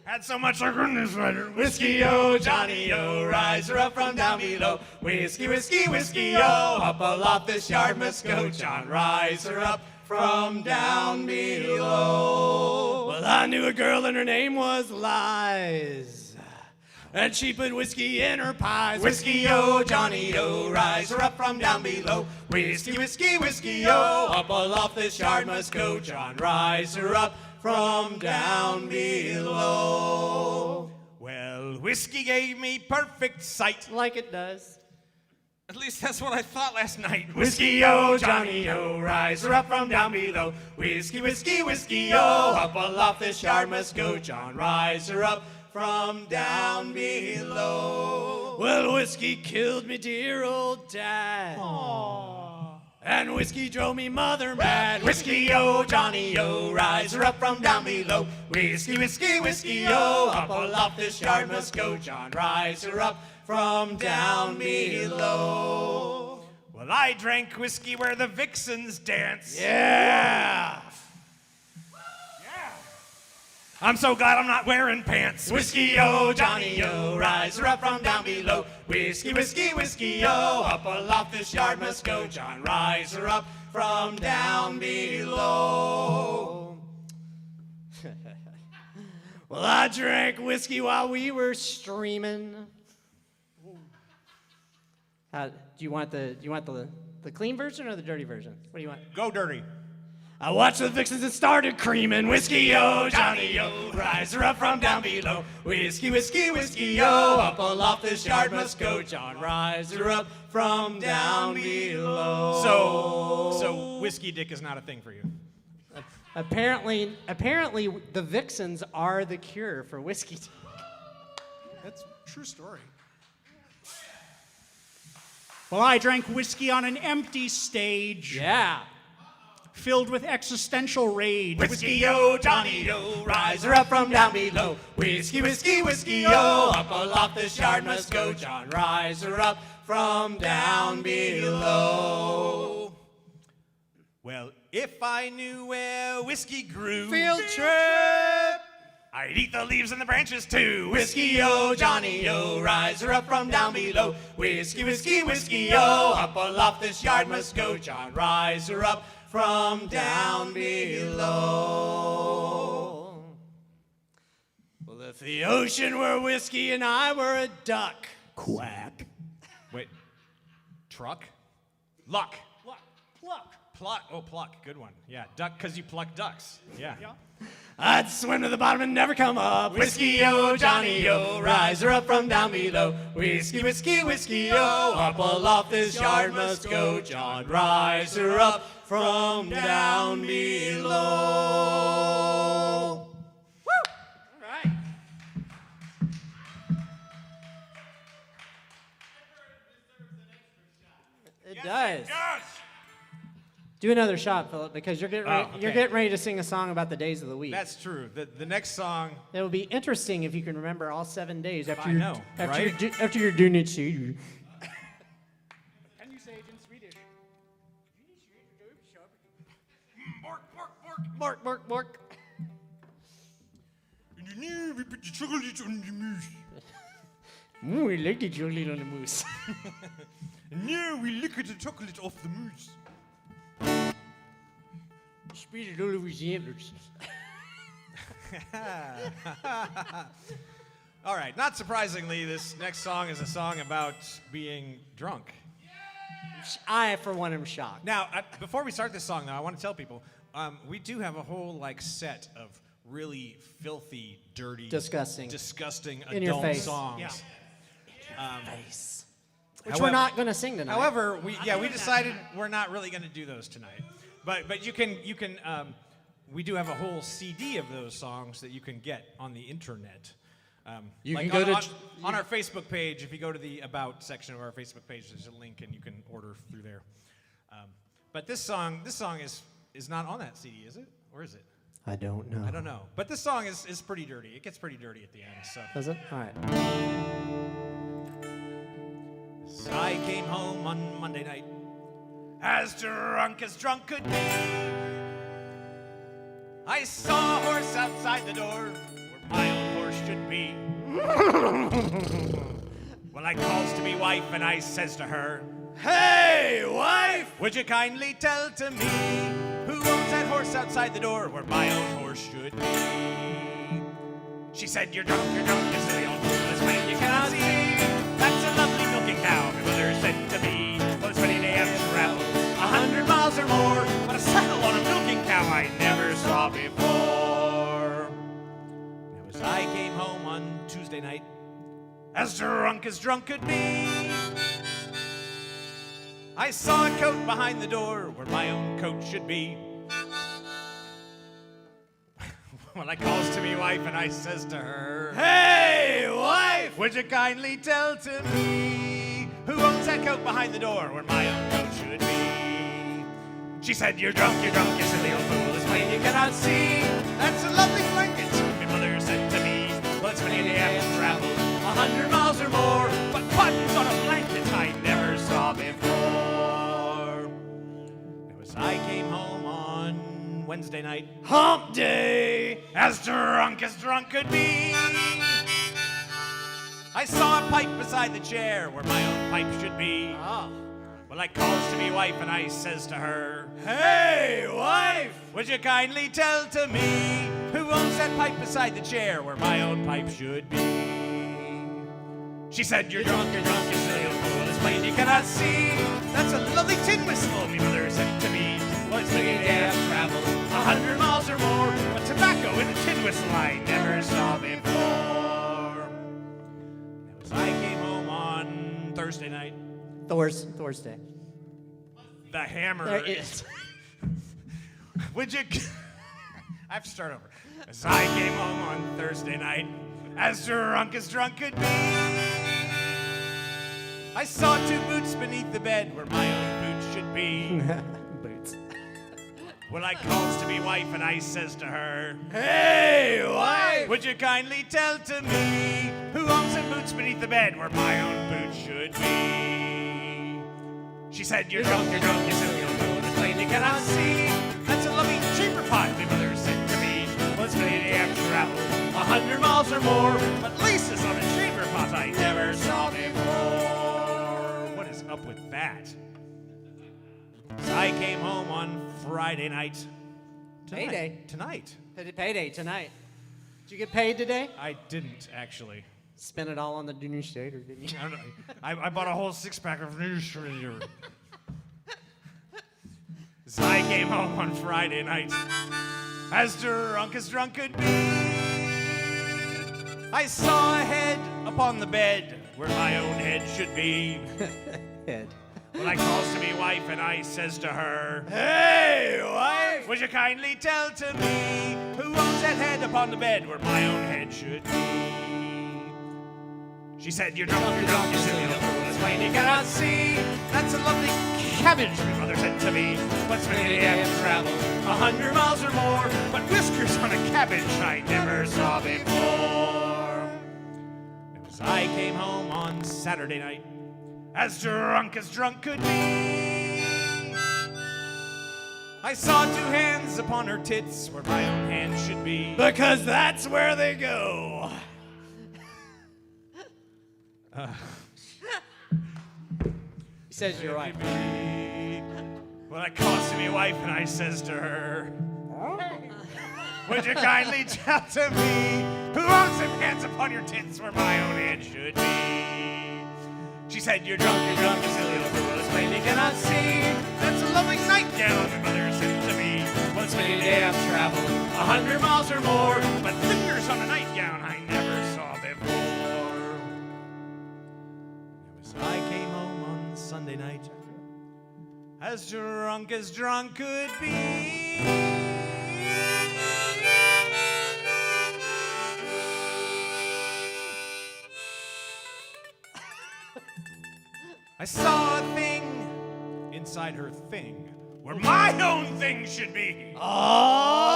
Had so much sugar in this cider. Whiskey, oh, Johnny, oh, rise her up from down below. Whiskey, whiskey, whiskey, oh, up aloft this yard must go. John, rise her up from down below. Well, I knew a girl and her name was Liz, and she put whiskey in her pies. Whiskey, oh, Johnny, oh, rise her up from down below. Whiskey, whiskey, whiskey, oh, up aloft this yard must go. John, rise her up from down below. Well, whiskey gave me perfect sight. Like it does. At least that's what I thought last night. Whiskey, oh, Johnny, oh, rise her up from down below. Whiskey, whiskey, whiskey, oh, up aloft this yard must go. John, rise her up from down below. Well, whiskey killed me dear old dad. Aww. And whiskey drove me mother mad. Whiskey, oh, Johnny, oh, rise her up from down below. Whiskey, whiskey, whiskey, oh, up aloft this yard must go. John, rise her up from down below. Well, I drank whiskey where the vixens dance. Yeah! I'm so glad I'm not wearing pants. Whiskey, oh, Johnny, oh, rise her up from down below. Whiskey, whiskey, whiskey, oh, up aloft this yard must go. John, rise her up from down below. Well, I drank whiskey while we were streaming. Do you want the clean version or the dirty version? What do you want? Go dirty. I watched the vixens and started creaming. Whiskey, oh, Johnny, oh, rise her up from down below. Whiskey, whiskey, whiskey, oh, up aloft this yard must go. John, rise her up from down below. So whiskey dick is not a thing for you. Apparently, the vixens are the cure for whiskey dick. That's a true story. Well, I drank whiskey on an empty stage. Yeah. Filled with existential rage. Whiskey, oh, Johnny, oh, rise her up from down below. Whiskey, whiskey, whiskey, oh, up aloft this yard must go. John, rise her up from down below. Well, if I knew where whiskey grew, Field trip! I'd eat the leaves and the branches too. Whiskey, oh, Johnny, oh, rise her up from down below. Whiskey, whiskey, whiskey, oh, up aloft this yard must go. John, rise her up from down below. Well, if the ocean were whiskey and I were a duck. Quack. Wait. Truck? Luck. Pluck. Oh, pluck. Good one. Yeah, duck because you pluck ducks. Yeah. I'd swim to the bottom and never come up. Whiskey-o, Johnny-o, rise her up from down below. Whiskey, whiskey, whiskey-o, up aloft this yard must go. John, rise her up from down below. It does. Do another shot, Philip, because you're getting ready, you're getting ready to sing a song about the days of the week. That's true. The next song. It will be interesting if you can remember all 7 days after I you're know, after right? after you're doing it. Can you say it in Swedish? Mark, mark, mark. We put the chocolate on the moose. Ooh, I like the chocolate on the moose. Now we lick the chocolate off the moose. Spread it all over his antlers. All right, not surprisingly, this next song is a song about being drunk. I, for one, am shocked. Now, before we start this song, though, I want to tell people we do have a whole set of really filthy, dirty, disgusting in your adult face songs. Yeah. Face. Which However, we're not going to sing tonight. However, we decided we're not really going to do those tonight. But you can we do have a whole CD of those songs that you can get on the internet. You like can go on our Facebook page. If you go to the About section of our Facebook page, there's a link and you can order through there. But this song is not on that CD, is it? Or is it? I don't know. I don't know. But this song is pretty dirty. It gets pretty dirty at the end. So. Does it? All right. So I came home on Monday night, as drunk could be. I saw a horse outside the door, where my own horse should be. Well, I calls to me wife and I says to her, "Hey, wife, would you kindly tell to me who owns that horse outside the door where my own horse should be?" She said, you're drunk, you silly old fool, it's plain you cannot see. That's a lovely milking cow, my mother said to me. Well, it's funny they have traveled 100 miles or more, but a saddle on a milking cow I never saw before. Now as I came home on Tuesday night, as drunk could be, I saw a coat behind the door where my own coat should be. Well, I calls to me wife and I says to her, "Hey, wife, would you kindly tell to me who owns that coat behind the door where my own coat should be?" She said, you're drunk, you silly old fool, it's plain you cannot see. That's a lovely blanket, my mother said to me. Well, it's funny they have traveled 100 miles or more, but buttons on a blanket I never saw before. Now as I came home on Wednesday night, hump day, as drunk could be, I saw a pipe beside the chair where my own pipe should be. Well, I calls to me wife and I says to her, "Hey, wife, would you kindly tell to me who owns that pipe beside the chair where my own pipe should be?" She said, you're drunk, you silly old fool, it's plain you cannot see. That's a lovely tin whistle, my mother said to me. Well, it's funny they have traveled 100 miles or more, but tobacco in a tin whistle I never saw before. Now as I came home on Thursday night, Thursday. the hammer. There it is. Would you? I have to start over. As I came home on Thursday night, as drunk could be, I saw two boots beneath the bed where my own boots should be. Boots. Well, I calls to me wife and I says to her, "Hey, wife, would you kindly tell to me who owns them boots beneath the bed where my own boots should be?" She said, you're drunk, you silly old fool, it's plain you cannot see. That's a lovely chamber pot, my mother said to me. Well, it's funny they have traveled 100 miles or more, but Lisa's on a chamber pot I never saw before. What is up with that? So I came home on Friday night. Payday. Tonight. Payday tonight. Did you get paid today? I didn't, actually. Spent it all on the news shader, didn't you? I bought a whole 6-pack of news shader. As I came home on Friday night, as drunk could be, I saw a head upon the bed where my own head should be. Head. Well, I calls to me wife and I says to her, "Hey, wife, would you kindly tell to me who owns that head upon the bed where my own head should be?" She said, you're drunk, you silly little fool, it's plain you cannot see. That's a lovely cabbage, my mother said to me. What's many a day I've traveled 100 miles or more, but whiskers on a cabbage I never saw before. As I came home on Saturday night, as drunk could be, I saw 2 hands upon her tits where my own hand should be. Because that's where they go. He says you're right. Well, I calls to me wife and I says to her, would you kindly tell to me who owns them hands upon your tits where my own hand should be? She said, you're drunk, you silly little fool, it's plain you cannot see. That's a lovely nightgown my mother said to me. Once many a day I've traveled 100 miles or more, but fingers on a nightgown I never saw before. As I came home on Sunday night, as drunk could be, I saw a thing inside her thing where my own thing should be. Oh,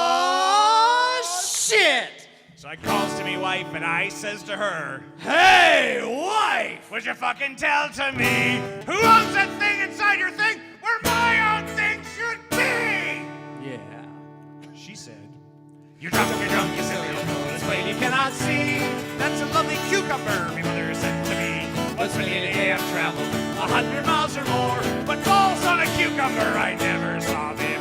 shit! So I calls to me wife and I says to her, hey, wife, would you fucking tell to me who owns that thing inside your thing where my own thing should be? Yeah. She said, you're drunk, you silly little fool, it's plain you cannot see. That's a lovely cucumber, my mother said to me. Once many a day I've traveled 100 miles or more, but balls on a cucumber I never saw before.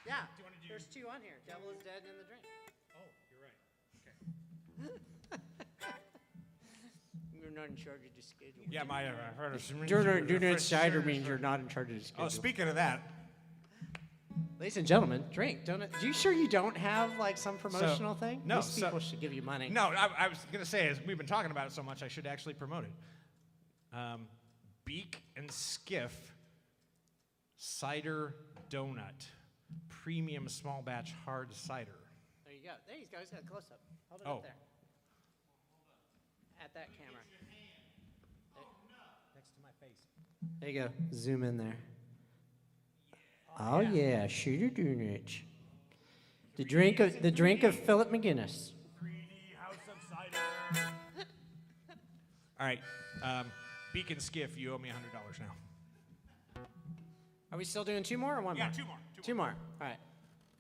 Yeah, there's 2 on here. Devil is dead in the drink. Oh, you're right. Okay. You're not in charge of the schedule. Yeah, I've heard of some. Do not cider means you're not in charge of the schedule. Oh, speaking of that. Ladies and gentlemen, drink. You sure you don't have like some promotional thing? No. Most people should give you money. No, I was going to say, as we've been talking about it so much, I should actually promote it. Beak and Skiff Cider Donut. Premium small batch hard cider. There you go. There you go. He's got a close up. Hold it Oh. up there. At that camera. Next to my face. There you go. Zoom in there. Oh yeah, shooter doonage. The drink of Phillip McGuinness. All right, Beak and Skiff, you owe me $100 now. Are we still doing 2 more or 1 more? Yeah, 2 more. 2 more. All right.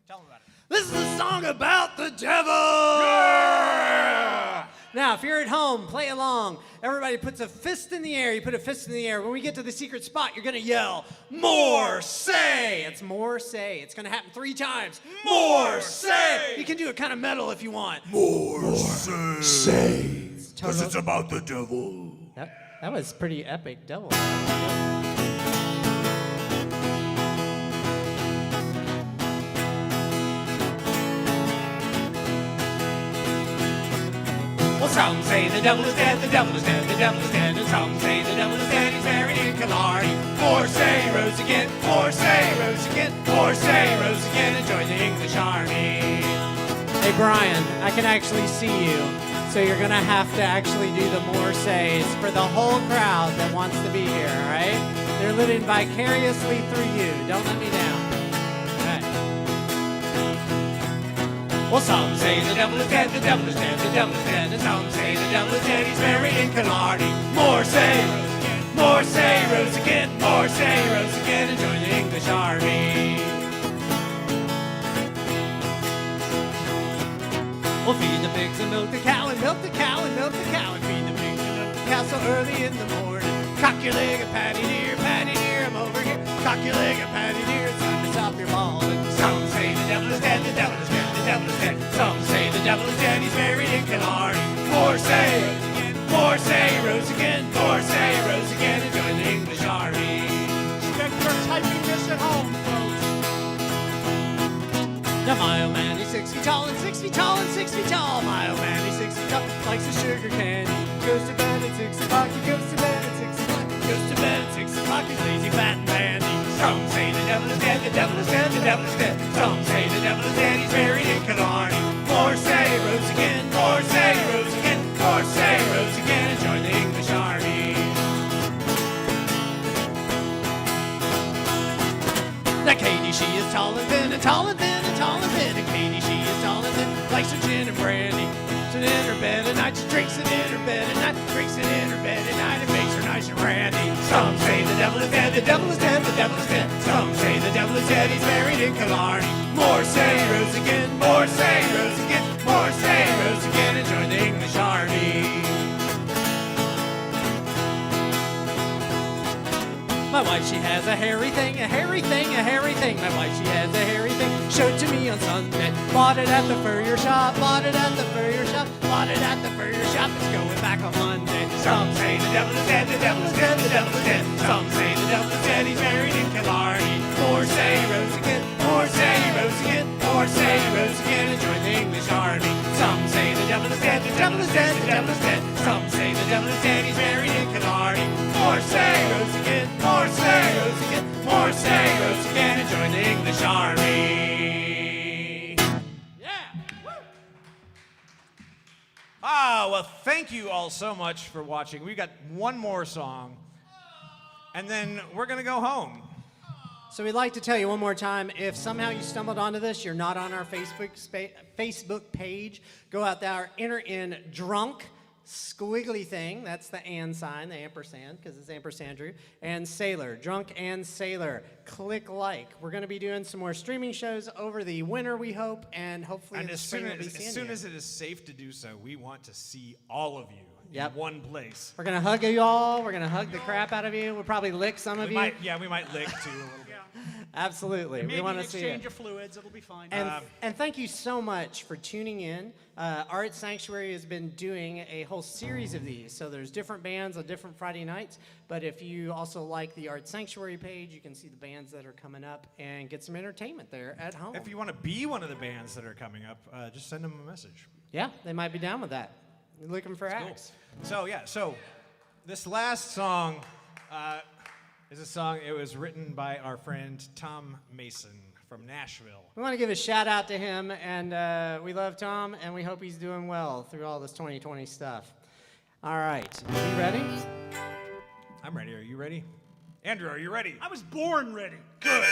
Tell them about it. This is a song about the devil! Yeah! Now, if you're at home, play along. Everybody puts a fist in the air. You put a fist in the air. When we get to the secret spot, you're going to yell, more say! It's more say. It's going to happen 3 times. More say! You can do it kind of metal if you want. More say. Because it's about the devil. That was pretty epic, devil. Well, some say the devil is dead, the devil is dead, the devil is dead, and some say the devil is dead, he's buried in Killarney. More say rose again, more say rose again, more say rose again, and join the English army. Hey, Brian, I can actually see you, so you're going to have to actually do the more says for the whole crowd that wants to be here, all right? They're living vicariously through you. Don't let me down. Well, some say the devil is dead, the devil is dead, the devil is dead, and some say the devil is dead, he's buried in Killarney. More say rose again, more say rose again, and join the English army. Well, feed the pigs and milk the cow, and milk the cow, and milk the cow, and feed the pigs and milk the cow so early in the morning. Cock your leg and patty dear, I'm over here. Cock your leg and patty dear, it's time to stop your ball. And some say the devil is dead, the devil is dead, the devil is dead. dead. Some say the devil is dead, he's buried in Killarney. More say, rose again, more say, rose again, and join the English army. Expect you're typing this at home, folks. The Mile Man, he's 6 feet tall and 6 feet tall and 6 feet tall. Mile Man, he's 6 feet tall, likes the sugar candy. Goes to bed at 6 o'clock, he goes to bed at 6 o'clock. Goes to bed at 6 o'clock, he's lazy, fat, and bandy. Some say the devil is dead, the devil is dead, the devil is dead. Some say the devil is dead, he's buried in Killarney. More say, rose again, more say, rose again, more say, rose again, and join the English army. Now Katie, she is tall and thin and tall and thin and tall and thin. And Katie, she is tall and thin, likes her gin and brandy. So in her bed at night, she drinks it in her bed at night, drinks it in her bed at night, and makes her nice and randy. Some say the devil is dead, the devil is dead, the devil is dead. Some say the devil is dead, he's buried in Killarney. More say, rose again, more say, rose again, more say, rose again, and join the English army. My wife, she has a hairy thing, a hairy thing, a hairy thing. My wife, she has a hairy thing, showed to me on Sunday. Bought it at the furrier shop, bought it at the furrier shop, bought it at the furrier shop. It's going back on Monday. Some say the devil is dead, the devil is dead, the devil is dead. Some say the devil is dead, he's buried in Killarney. More say, rose again, more say, rose again, more say, rose again, and join the English army. Some say the devil is dead, the devil is dead, the devil is dead. Some say the devil is dead, he's buried in Killarney. More say, rose again, more say, rose again, more say, rose again, and join the English army. Ah, well, thank you all so much for watching. We've got one more song, and then we're going to go home. So we'd like to tell you one more time, if somehow you stumbled onto this, you're not on our Facebook page, go out there, enter in drunk, squiggly thing, that's the and sign, the ampersand, because it's AmpersAndrew, and sailor, drunk and sailor. Click like. We're going to be doing some more streaming shows over the winter, we hope, and hopefully And in the as spring soon we'll be as, seeing as soon you. as it is safe to do so, we want to see all of you in one place. We're going to hug you all. We're going to hug the crap out of you. We'll probably lick some of you. We might lick too a little bit. Absolutely. Maybe we want an to see it. exchange of fluids. It'll be fine. And thank you so much for tuning in. Art Sanctuary has been doing a whole series of these. So there's different bands on different Friday nights. But if you also like the Art Sanctuary page, you can see the bands that are coming up and get some entertainment there at home. If you want to be one of the bands that are coming up, just send them a message. Yeah, they might be down with that. You're looking for acts. So this last song is a song, it was written by our friend Tom Mason from Nashville. We want to give a shout out to him, and we love Tom, and we hope he's doing well through all this 2020 stuff. All right, are you ready? I'm ready. Are you ready? Andrew, are you ready? I was born ready. Good.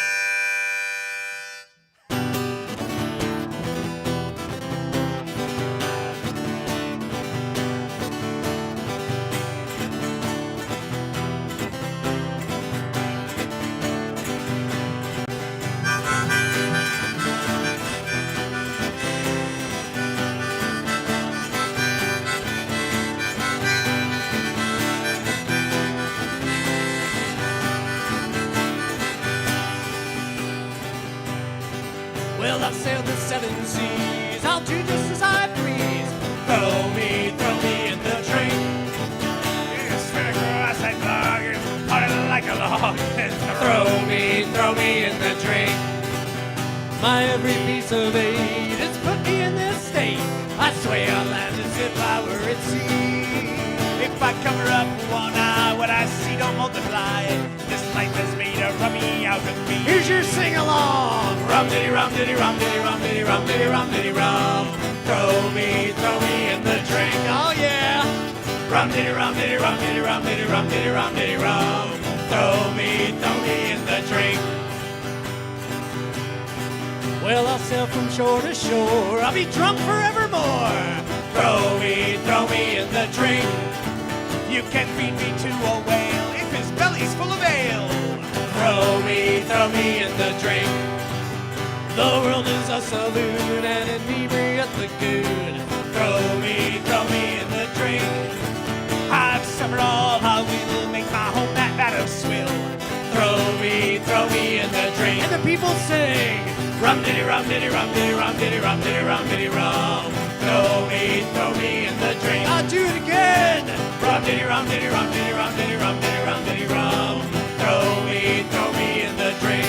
Well, I've sailed the 7 seas, I'll do just as I please. Throw me in the drink. You spin across that log and hard like a log. Throw me in the drink. My every piece of aid has put me in this state. I sway on land as if I were at sea. If I cover up one eye, what I see don't multiply. This life is made to run me out of me. Here's your sing-along. Rum diddy rum diddy rum diddy rum diddy rum diddy rum diddy rum. Throw me in the drink. Oh yeah. Rum diddy rum diddy rum diddy rum diddy rum diddy rum diddy rum. Throw me in the drink. Well, I'll sail from shore to shore. I'll be drunk forevermore. Throw me in the drink. You can feed me to a whale if his belly's full of ale. Throw me in the drink. The world is a saloon and an inebriate lagoon. Throw me in the drink. I've summered all I will, make my home that vat of swill. Throw me in the drink. And the people sing, Rum diddy rum diddy rum diddy rum diddy rum diddy rum diddy rum. Throw me in the drink. I'll do it again. Rum diddy rum diddy rum diddy rum diddy rum diddy rum diddy rum. Throw me in the drink.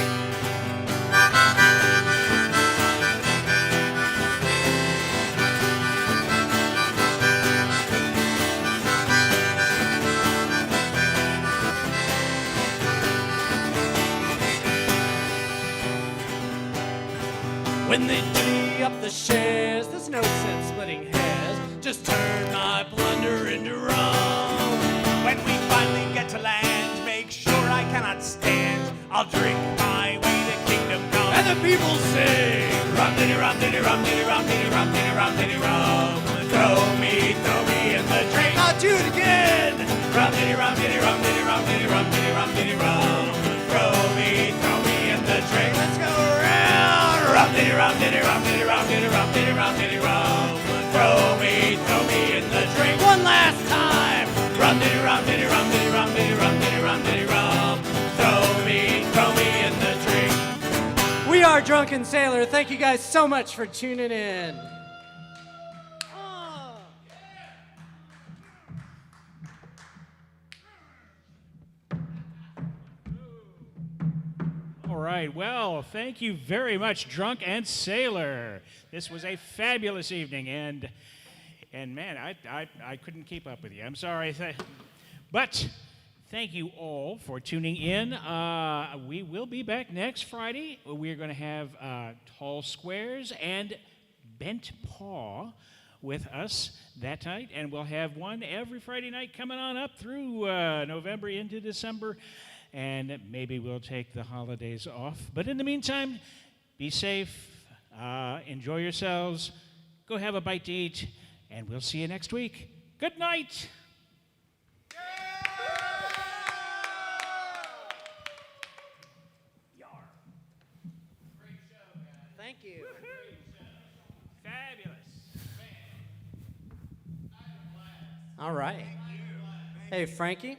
When they divvy up the shares, there's no sense splitting hairs. Just turn my plunder into rum. When we finally get to land, make sure I cannot stand. I'll drink my way to kingdom come. And the people sing, rum diddy rum diddy rum diddy rum diddy rum diddy rum diddy rum. Throw me in the drink. I'll do it again. Rum diddy rum diddy rum diddy rum diddy rum diddy rum diddy rum. Throw me in the drink. Let's go around. Rum diddy rum diddy rum diddy rum diddy rum diddy rum diddy rum. Throw me in the drink. One last time. Rum diddy rum diddy rum diddy rum diddy rum diddy rum diddy rum. Throw me in the drink. We are Drunken Sailor. Thank you guys so much for tuning in. All right, well, thank you very much, Drunk and Sailor. This was a fabulous evening, and man, I couldn't keep up with you. I'm sorry. But thank you all for tuning in. We will be back next Friday. We're going to have Tall Squares and Bent Paw with us that night, and we'll have one every Friday night coming on up through November into December. And maybe we'll take the holidays off. But in the meantime, be safe, enjoy yourselves, go have a bite to eat, and we'll see you next week. Good night. Thank you. Fabulous. All right. Hey, Frankie.